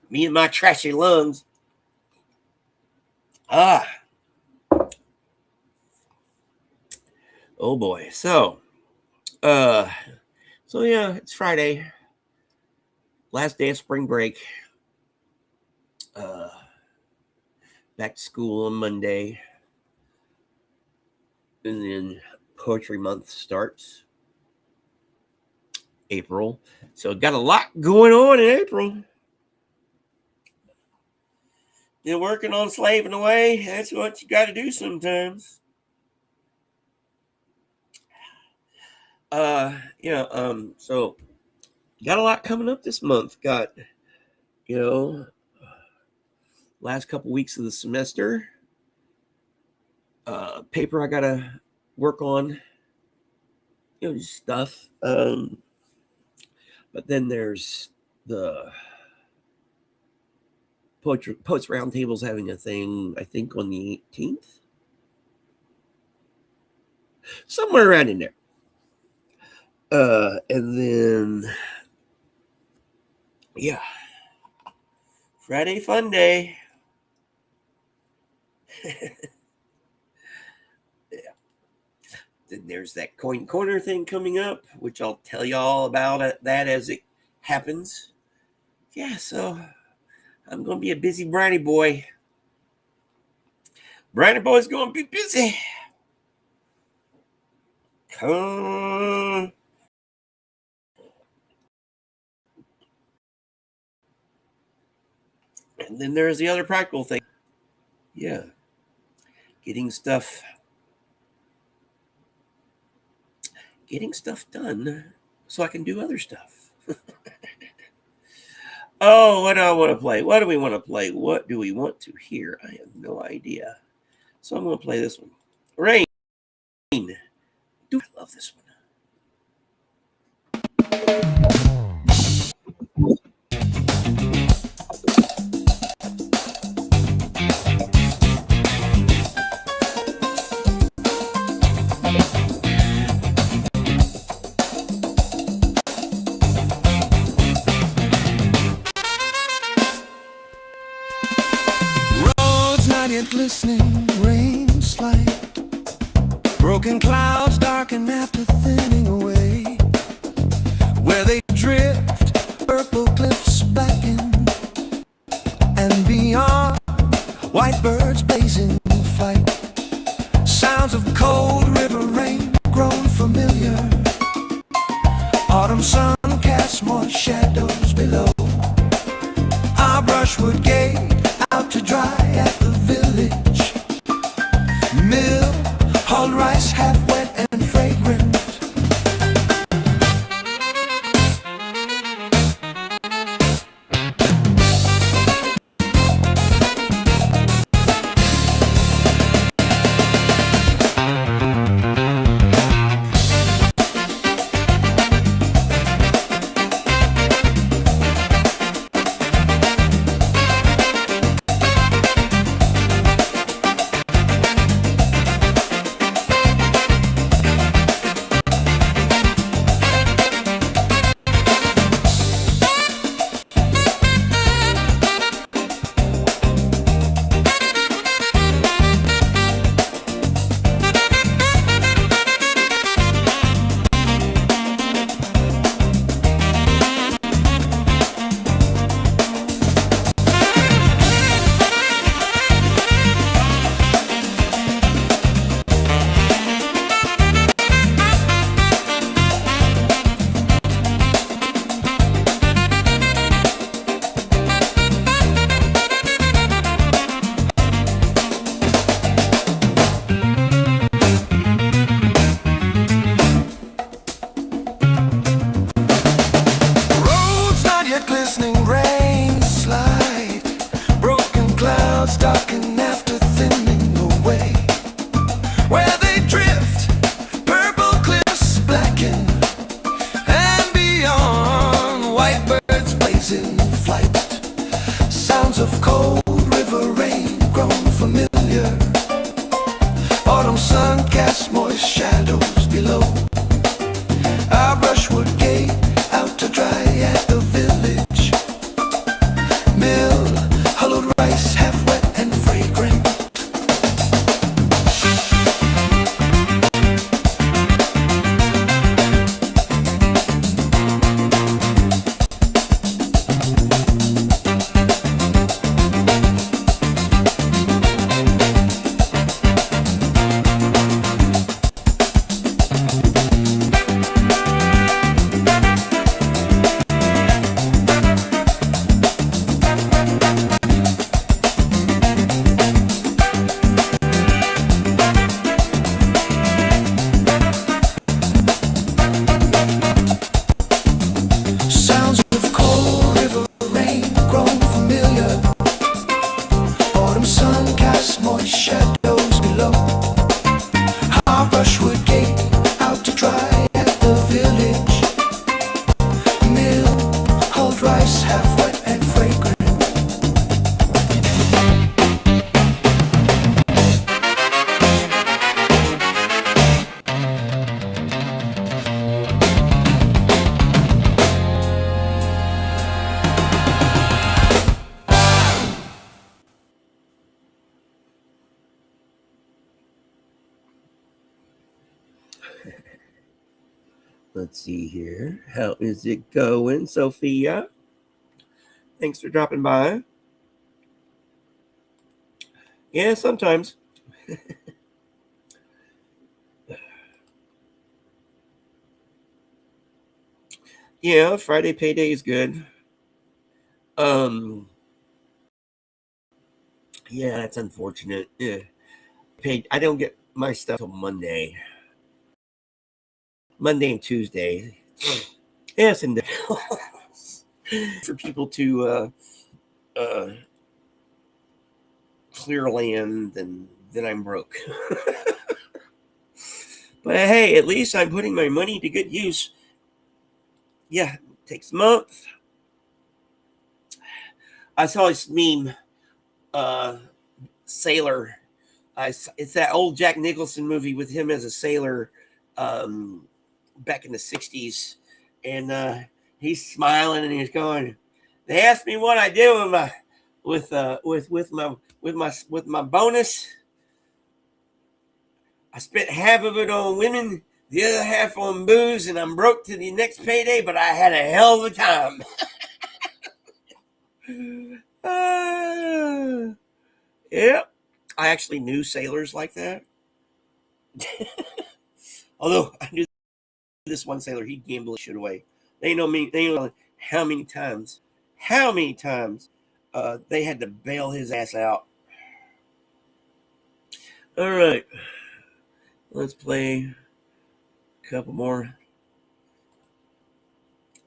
Me and my trashy lungs. Ah. Oh boy. So yeah, it's Friday. Last day of spring break. Back to school on Monday. And then poetry month starts. April. So got a lot going on in April. Been working on slaving away. That's what you got to do sometimes. So got a lot coming up this month. Got, last couple weeks of the semester. Paper I gotta work on. Just stuff. But then there's the Poets Roundtable's having a thing, I think, on the 18th. Somewhere around in there. And then, yeah. Friday fun day. Yeah. Then there's that coin corner thing coming up, which I'll tell you all about that as it happens. Yeah, so I'm going to be a busy briny boy. Briny boy's going to be busy. Come. And then there's the other practical thing. Yeah. Getting stuff done so I can do other stuff. Oh, what do I want to play? What do we want to play? What do we want to hear? I have no idea. So I'm going to play this one. Rain. Dude, I love this one. Roads not yet glistening, rain slight. Broken clouds darken after thinning away. Where they drift, purple cliffs blacken, and beyond, white birds blazing flight. Sounds of cold river rain grown familiar. Autumn sun casts more shadows below. Our brushwood gate out to dry at the village mill. Hulled rice half wet and fragrant. Sounds of cold river rain grown familiar. Autumn sun casts moist shadows below. Our brushwood gate out to dry at the village mill. Hollowed rice, half wet and fragrant. Sounds of cold river rain grown familiar. Autumn sun casts moist shadows below. Our brushwood gate out to dry at the village mill. Hold rice half wet and fragrant. Let's see here. How is it going, Sophia? Thanks for dropping by. Yeah, sometimes. Yeah, Friday payday is good. Yeah, that's unfortunate. Yeah. I don't get my stuff till Monday. Monday and Tuesday. Yes, and for people to clear land, and then I'm broke. But hey, at least I'm putting my money to good use. Yeah, it takes a month. I saw this meme, sailor. It's that old Jack Nicholson movie with him as a sailor, back in the 60s, and he's smiling and he's going, they asked me what I did with my bonus. I spent half of it on women, the other half on booze, and I'm broke to the next payday, but I had a hell of a time. Yeah, I actually knew sailors like that. Although I knew this one sailor, he'd gamble his shit away. They know me. They know how many times they had to bail his ass out. All right, let's play a couple more.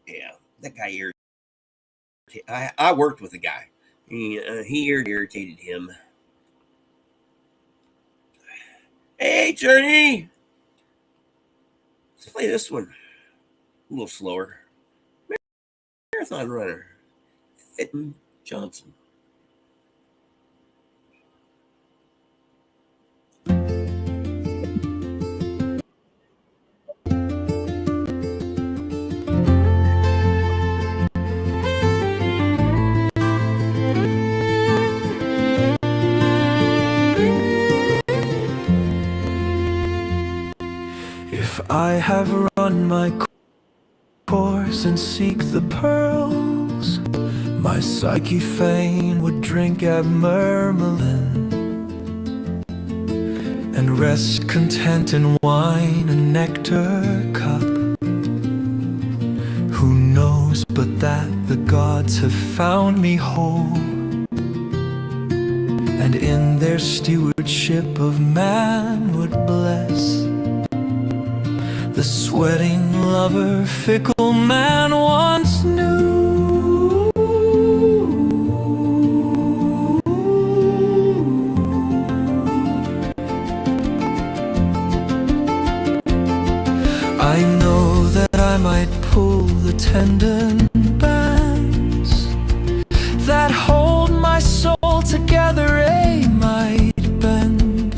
Yeah, that guy irritated. I worked with a guy. He irritated him. Hey, Journey. Let's play this one. A little slower. Marathon runner. Fitton Johnson. If I have run my course and seek the pearls, my psyche fain would drink at Mermelin and rest content in wine and nectar cup. Who knows but that the gods have found me whole, and in their stewardship of man would bless the sweating lover fickle man once knew. I know that I might pull the tendon bands that hold my my soul together a might bend.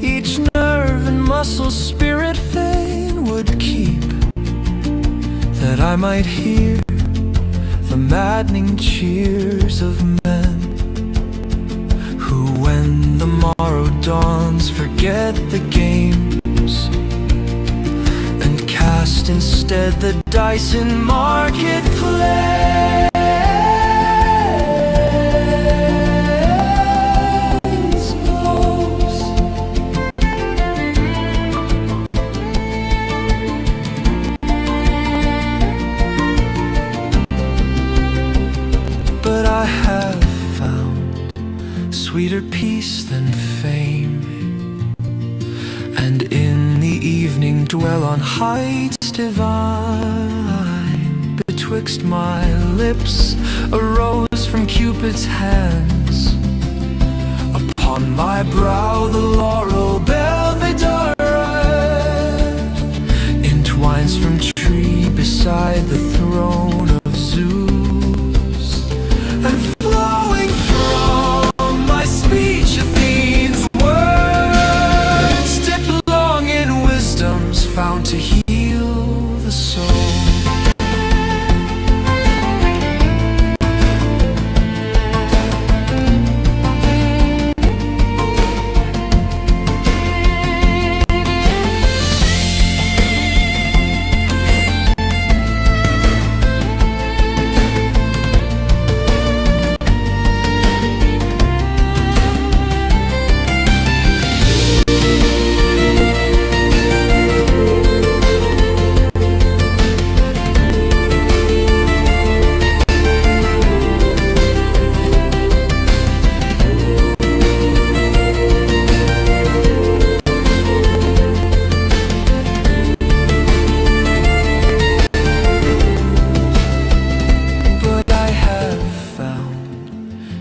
Each nerve and muscle, spirit fain would keep, that I might hear the maddening cheers of men, who when the morrow dawns forget the games, and cast instead the dice in marketplace. But I have found sweeter peace than fame, and in the evening dwell on heights divine. Betwixt my lips a rose from Cupid's hands, upon my brow the laurel belvedere entwines from tree beside the throne of Zeus, and flowing from my speech Athene's words dip long in wisdom's fount to heal the soul.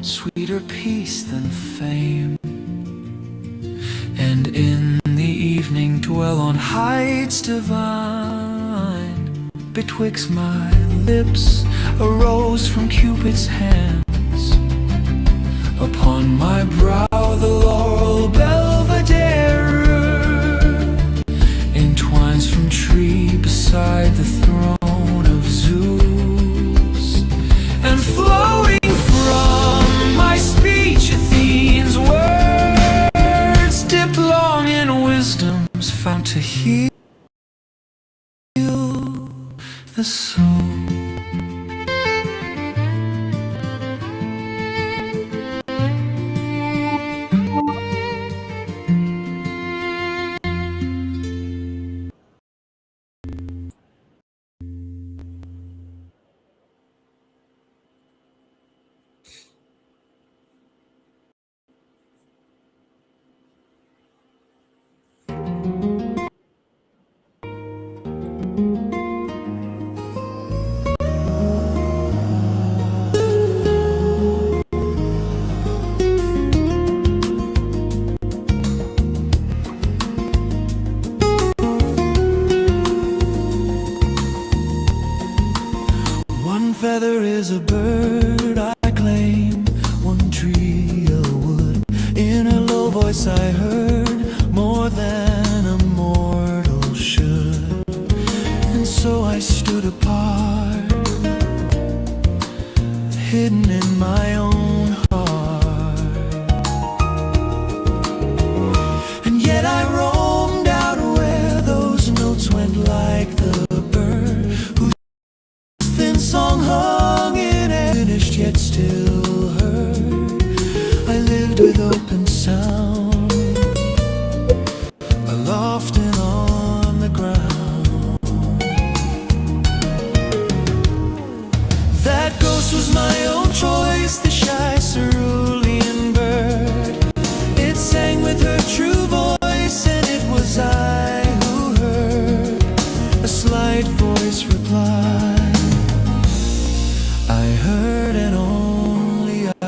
Sweeter peace than fame, and in the evening dwell on heights divine. Betwixt my lips a rose from Cupid's hands, upon my brow the laurel belvedere entwines from tree beside the throne of Zeus, and flowing my speech Athene's words dip long in wisdom's fount to heal the soul. One feather is a bird I claim, one tree a wood. In a low voice I heard more than a mortal should, and so I stood apart, hidden in my own heart. And yet I roamed out where those notes went like the bird whose thin song hung in air, finished yet still heard. I lived with open sound, aloft and on the ground. That ghost was my own choice, the shy cerulean bird. It sang with her true voice, and it was I who heard a slight voice reply. I heard and only I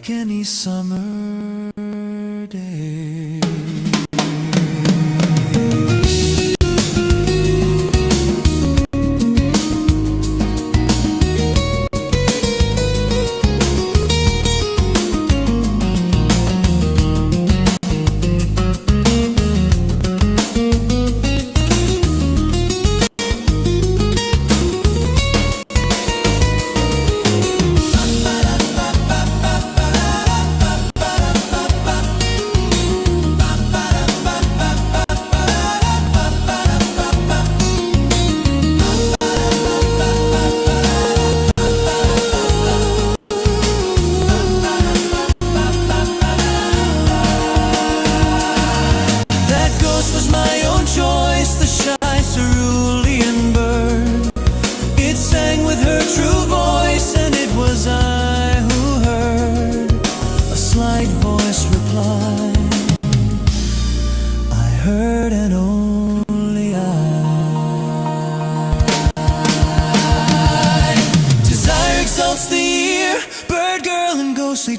like any summer day.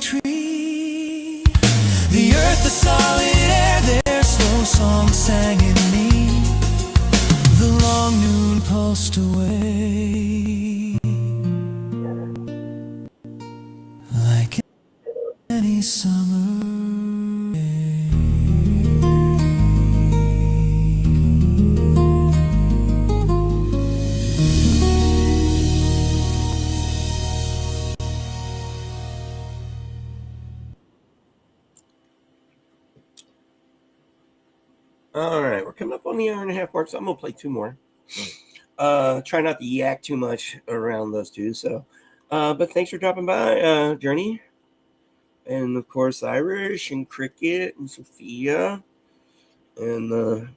Tree, the earth, the solid air, their slow song sang in me. The long noon pulsed away like any summer day. All right, we're coming up on the hour and a half mark, so I'm gonna play two more. Try not to yak too much around those two. So, but thanks for dropping by, Journey, and of course Irish and Cricket and Sophia and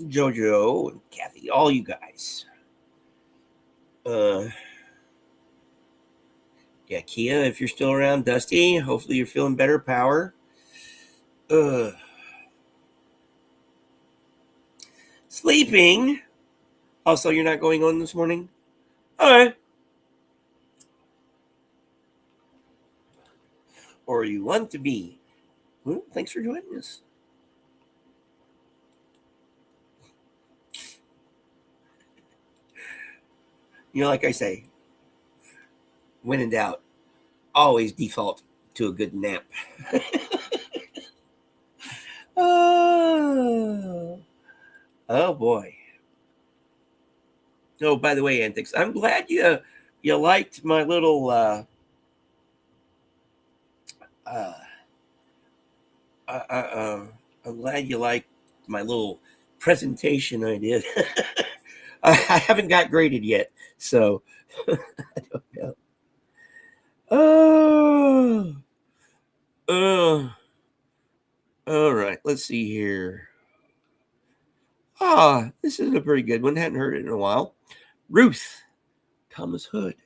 JoJo and Kathy, all you guys. Yeah, Kia, if you're still around, Dusty, hopefully you're feeling better. Power. Sleeping. Also, you're not going on this morning? All right. Or you want to be. Well, thanks for joining us. You know, like I say, when in doubt, always default to a good nap. Oh boy. Oh, by the way, Antics, I'm glad you liked my little I'm glad you liked my little presentation I did. I haven't got graded yet, so I don't know. All right, let's see here. This is a pretty good one. Hadn't heard it in a while. Ruth, Thomas Hood.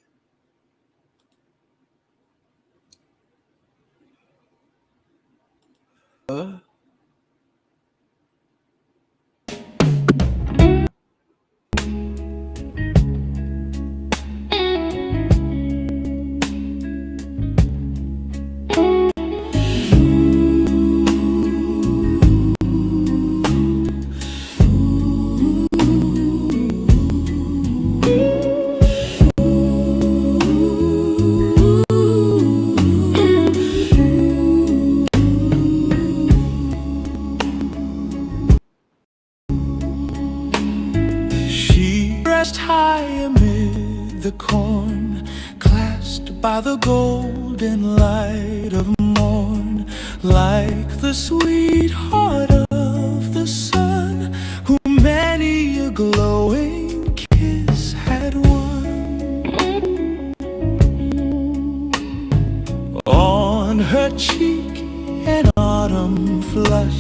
The corn, clasped by the golden light of morn, like the sweetheart of the sun, who many a glowing kiss had won. On her cheek an autumn flush,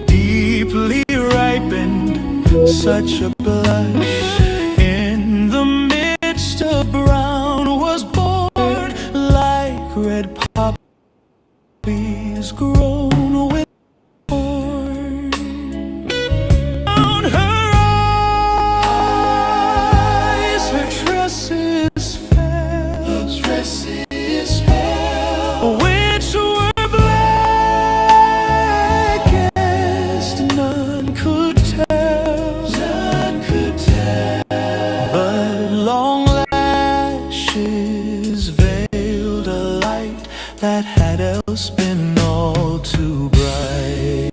deeply ripened, such a blush. In the midst of brown was born, like red poppies grown with thorn. On her eyes her tresses fell, which just been all too bright.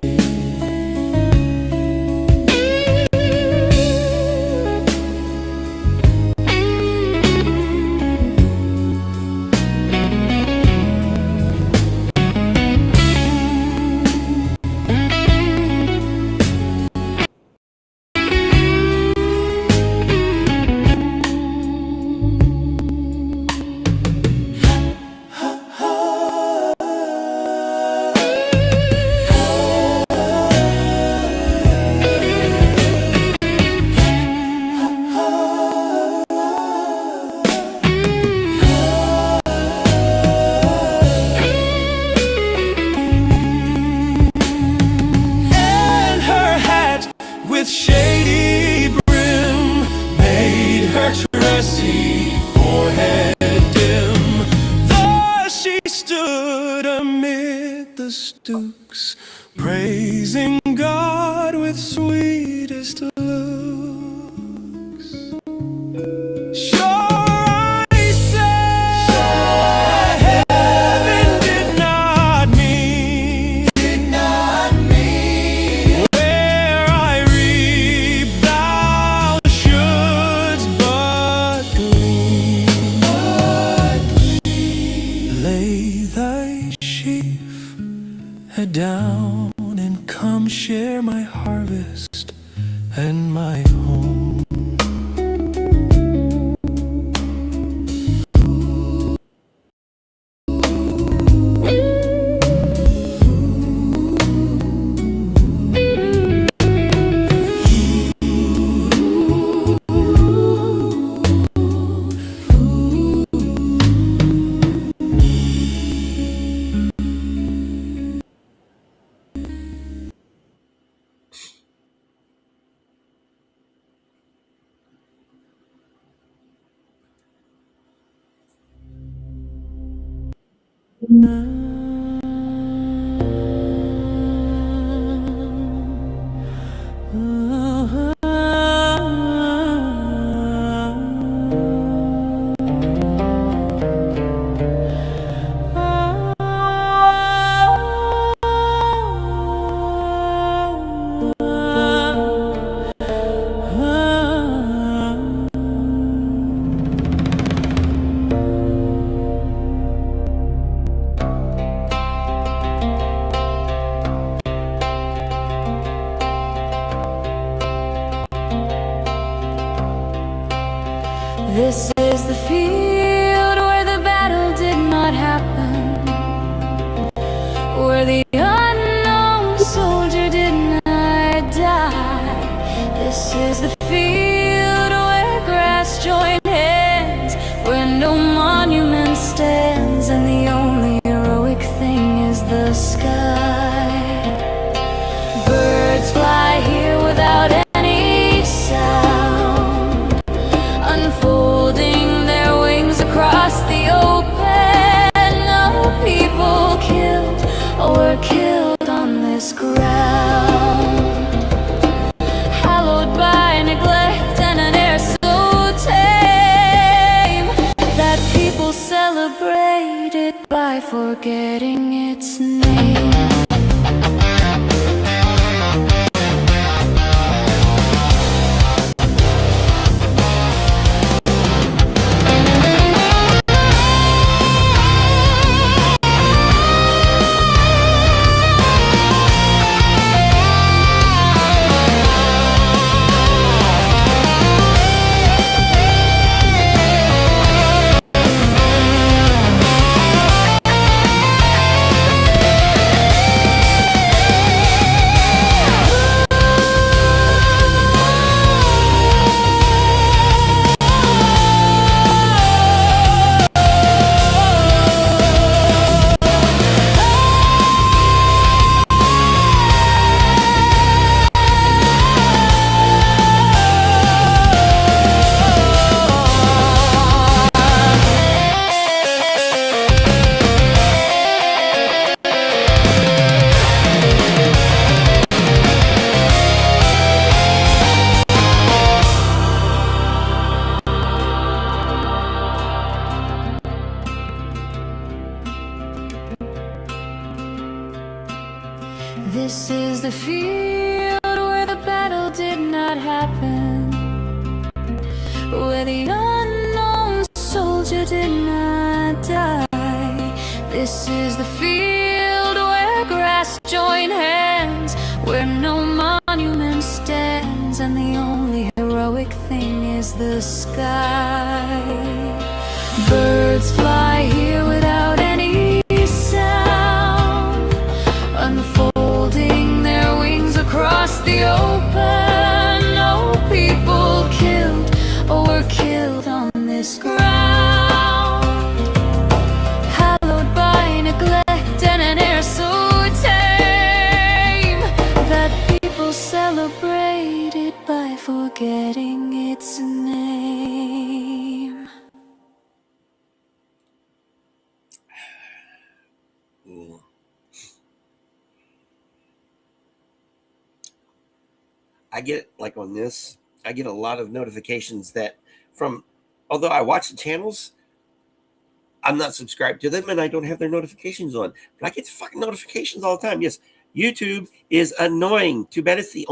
With shady brim made her tressy forehead dim. Thus she stood amid the stooks, praising God with sweetest looks. Sure I say, heaven did not mean where I reap thou shouldst but glean. Lay thy sheaf head down and come share my harvest and my home. This is the field where the battle did not happen, where the unknown soldier did not die. This is the field where grass joined hands, where no monument stands, and the only heroic thing is the sky. Birds fly here without any sound, unfolding their wings across the open. No people killed or killed on this ground, hallowed by neglect and an air so tame that people celebrate it by forgetting its name. This is the field where the battle did not happen, where the unknown soldier did not die. This is the field where grass join hands, where no monument stands, and the only heroic thing is the sky. Birds fly here without any sound, unfolding their wings across the open. No people killed or were killed on this ground, hallowed by neglect and an air so tame that people celebrate it by forgetting its name. I get, like on this, I get a lot of notifications that from, although I watch the channels, I'm not subscribed to them and I don't have their notifications on. But I get fucking notifications all the time. Yes, YouTube is annoying. Too bad it's the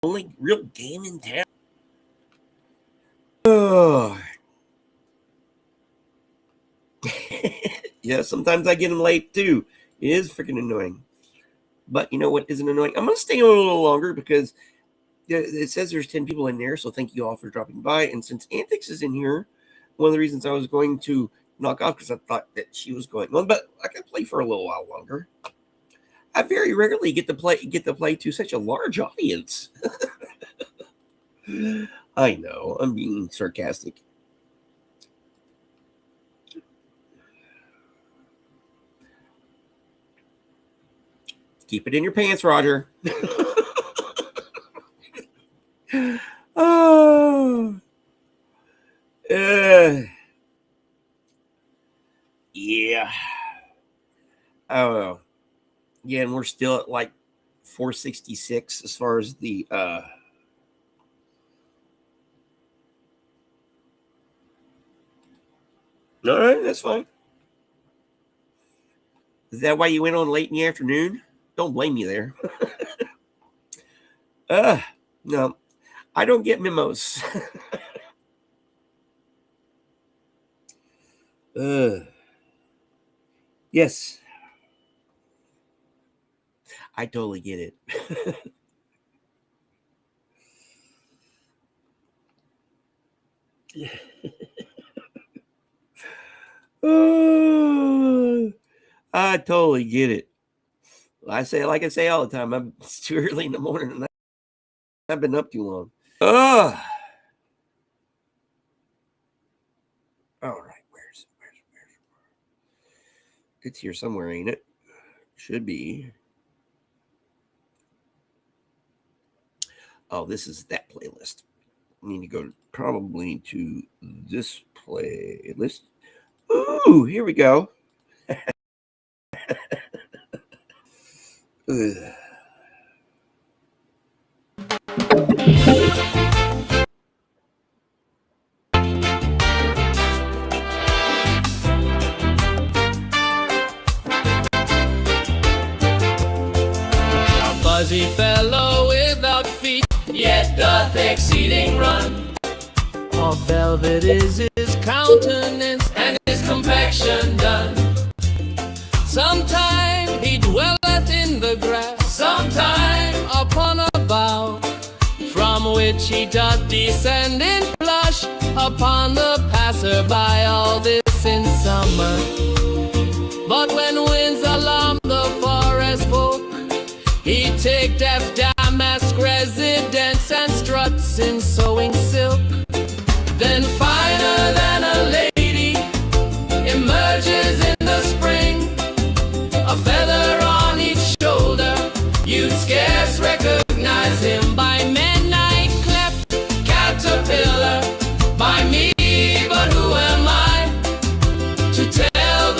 only real game in town. Oh. Yeah, sometimes I get them late too. It is freaking annoying. But you know what isn't annoying? I'm going to stay on a little longer because it says there's 10 people in there, so thank you all for dropping by. And since Antics is in here, one of the reasons I was going to knock off because I thought that she was going on, but I can play for a little while longer. I very rarely get to play to such a large audience. I know, I'm being sarcastic. Keep it in your pants, Roger. Oh. Yeah. Oh. Yeah, and we're still at like 466 as far as the all right, that's fine. Is that why you went on late in the afternoon? Don't blame me there. No, I don't get memos. Yes, I totally get it. Oh, I totally get it. I say, like I say all the time, it's too early in the morning and I've been up too long. All right, where's it's here somewhere, ain't it? Should be. Oh, this is that playlist. I need to go probably to this playlist. Ooh, here we go. Fuzzy fellow without feet, yet doth exceeding run. All velvet is his countenance, and his complexion done. Sometime he dwelleth in the grass, sometime upon a bough, from which he doth descend in blush upon the passer-by. All this in summer, but when winds alarm the forest folk, he take deaf damask residence and struts in sewing silk. Then finer than a lady emerges in the spring, a feather on each shoulder, you'd scarce recognize him. By midnight cleft caterpillar, by me, but who am I to tell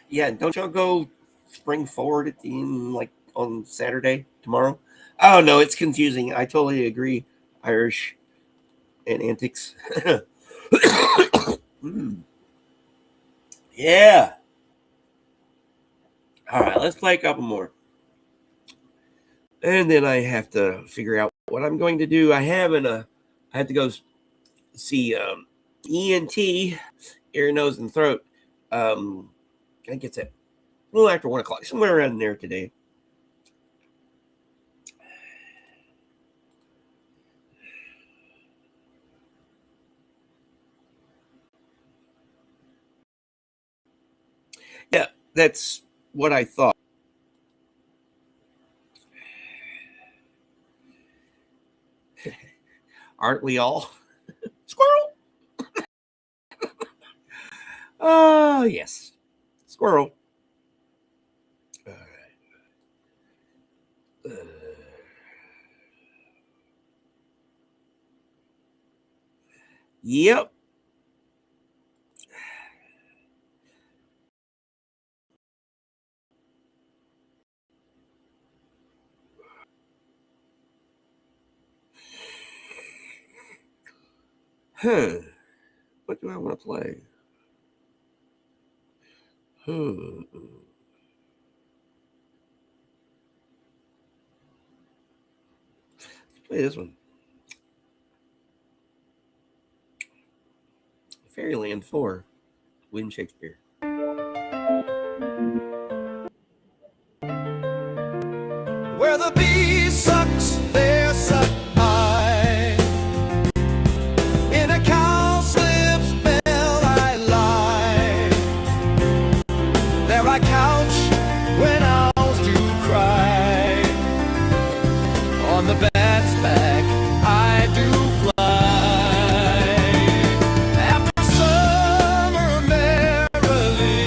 Yeah, don't y'all go spring forward at the end, like on Saturday tomorrow? Oh no, it's confusing. I totally agree. Irish and antics. Mm. Yeah. All right, let's play a couple more. And then I have to figure out what I'm going to do. I have to go see ENT, ear, nose, and throat. I think it's at a little after 1 o'clock, somewhere around there today. Yeah, that's what I thought. Aren't we all? Squirrel! Oh, yes. Squirrel. All right. Yep. Huh. What do I want to play? Let's play this one. Fairyland 4. William Shakespeare. Where the bee sucks, there suck I. In a cowslip's bell I lie. There I couch when owls do cry. On the bat's back I do fly. After summer merrily,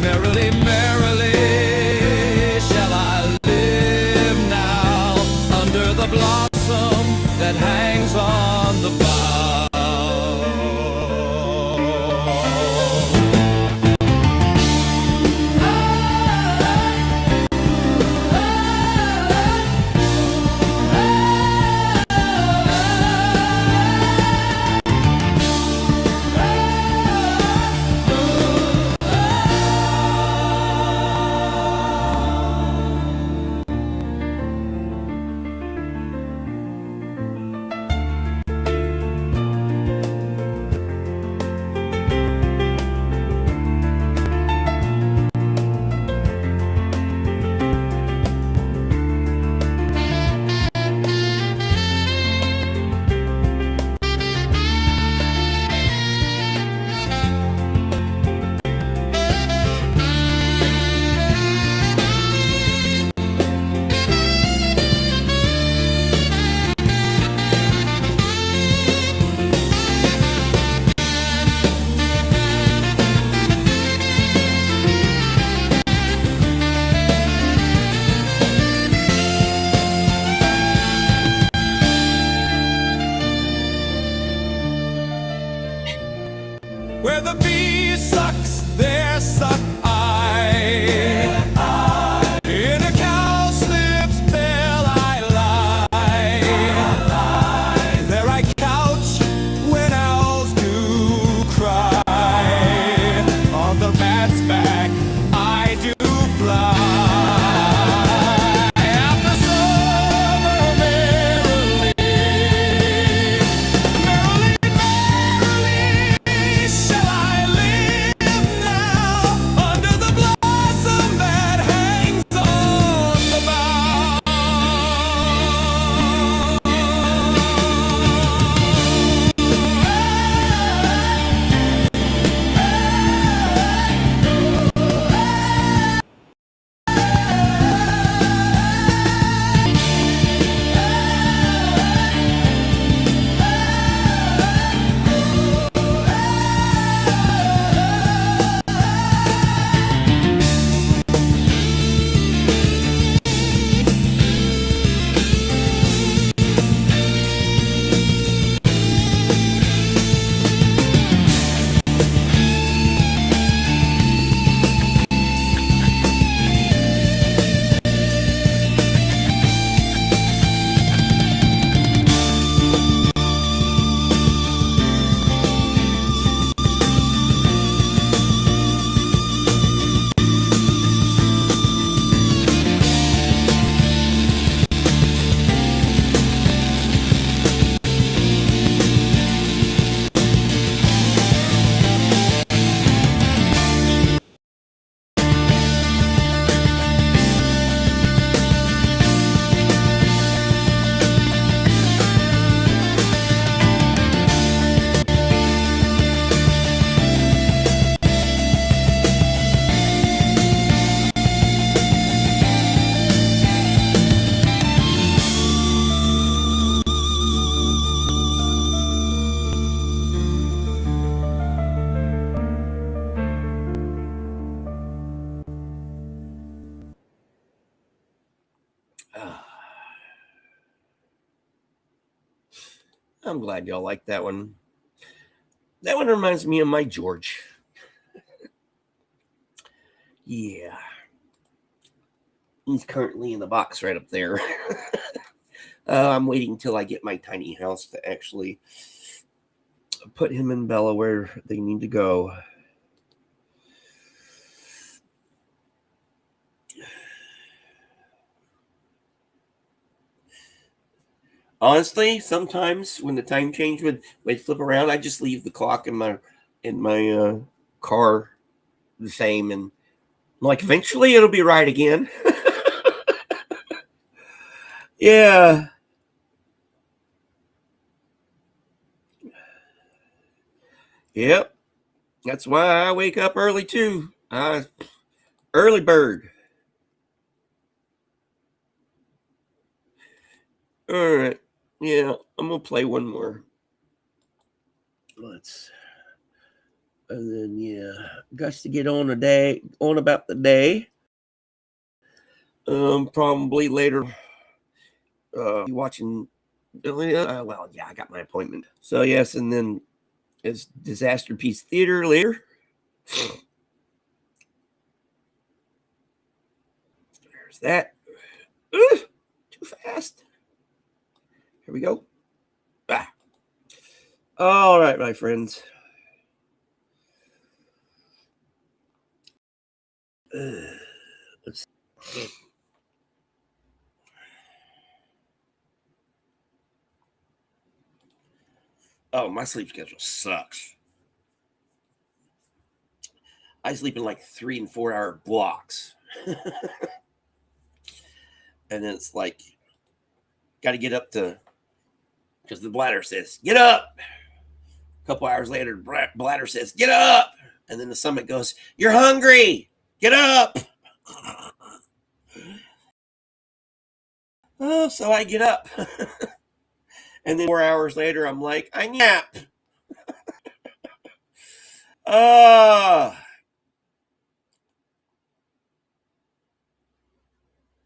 merrily, merrily shall I live now under the blossom that hangs on the bough. Where the bee sucks, there suck I. In a cowslip's bell I lie. There I couch when owls do cry. On the bat's back I do fly. After summer merrily, merrily, merrily shall I live. I'm glad y'all like that one. That one reminds me of my George. Yeah. He's currently in the box right up there. I'm waiting till I get my tiny house to actually put him and Bella where they need to go. Honestly, sometimes when the time change would flip around, I just leave the clock in my car the same, and like eventually it'll be right again. Yeah. Yep. That's why I wake up early too. Early bird. All right. Yeah, I'm gonna play one more. And then yeah, got to get on about the day. Probably later. Watching. Well, yeah, I got my appointment. So yes, and then it's Disaster Piece Theater later. There's that. Too fast. Here we go. All right, my friends. Let's see. Oh, my sleep schedule sucks. I sleep in like 3 and 4 hour blocks. And then it's like, got to get up because the bladder says, get up. A couple hours later, bladder says, get up. And then the stomach goes, you're hungry. Get up. Oh, so I get up. And then 4 hours later, I'm like, I nap.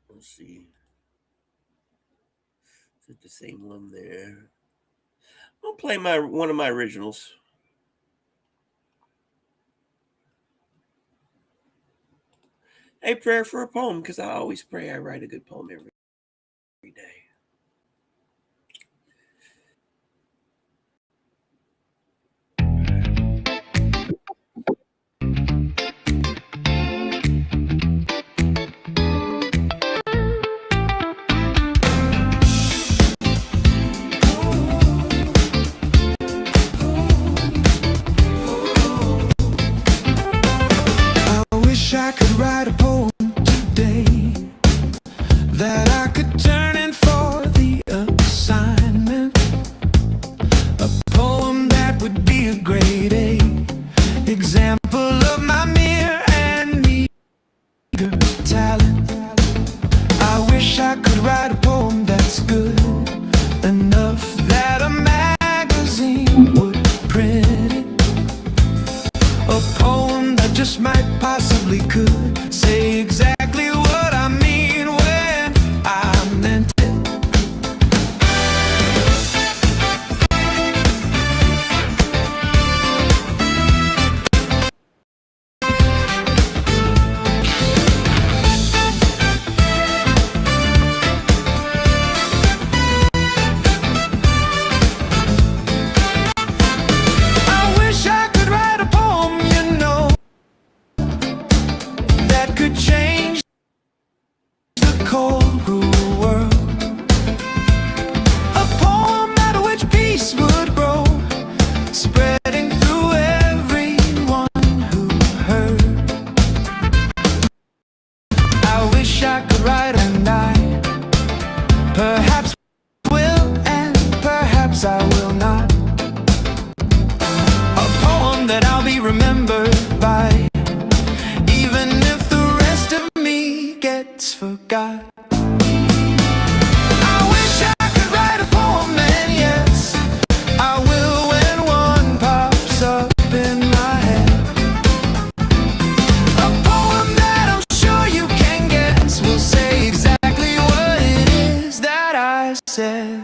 Let's see. Is it the same one there? I'll play one of my originals. A prayer for a poem, because I always pray I write a good poem every day. I could write a poem today that I could turn in for the assignment. A poem that would be a grade A example of my mere and meager talent. I wish I could write a poem that's good enough that a magazine would print it. A poem that just might possibly could say exactly what I mean when I meant it. I wish I could write a poem, you know, that could change the cold, cruel world. A poem out of which peace would grow, spreading through everyone who heard. I wish I could write, and I perhaps will, and perhaps I will not. A poem that I'll be remembered by, even if the rest of me gets forgot. I wish I could write a poem, and yes, I will when one pops up in my head. A poem that I'm sure you can guess will say exactly what it is that I said.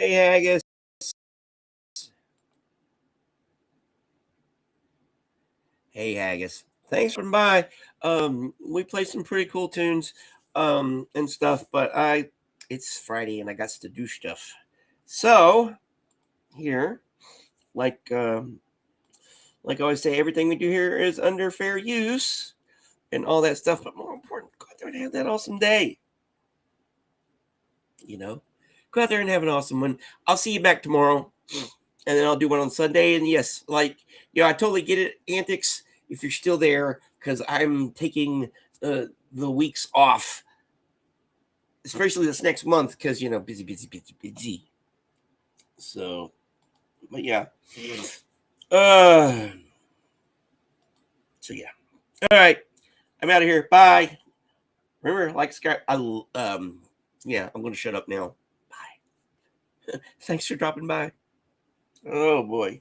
Hey, Haggis. Hey, Haggis. Thanks for coming by. We play some pretty cool tunes and stuff, but it's Friday and I got to do stuff. So here, like I always say, everything we do here is under fair use and all that stuff. But more important, go out there and have that awesome day. You know, go out there and have an awesome one. I'll see you back tomorrow, and then I'll do one on Sunday. And yes, I totally get it, Antics. If you're still there, because I'm taking the weeks off, especially this next month, because busy. So, but yeah. So yeah. All right. I'm out of here. Bye. Remember, subscribe. Yeah, I'm going to shut up now. Bye. Thanks for dropping by. Oh boy.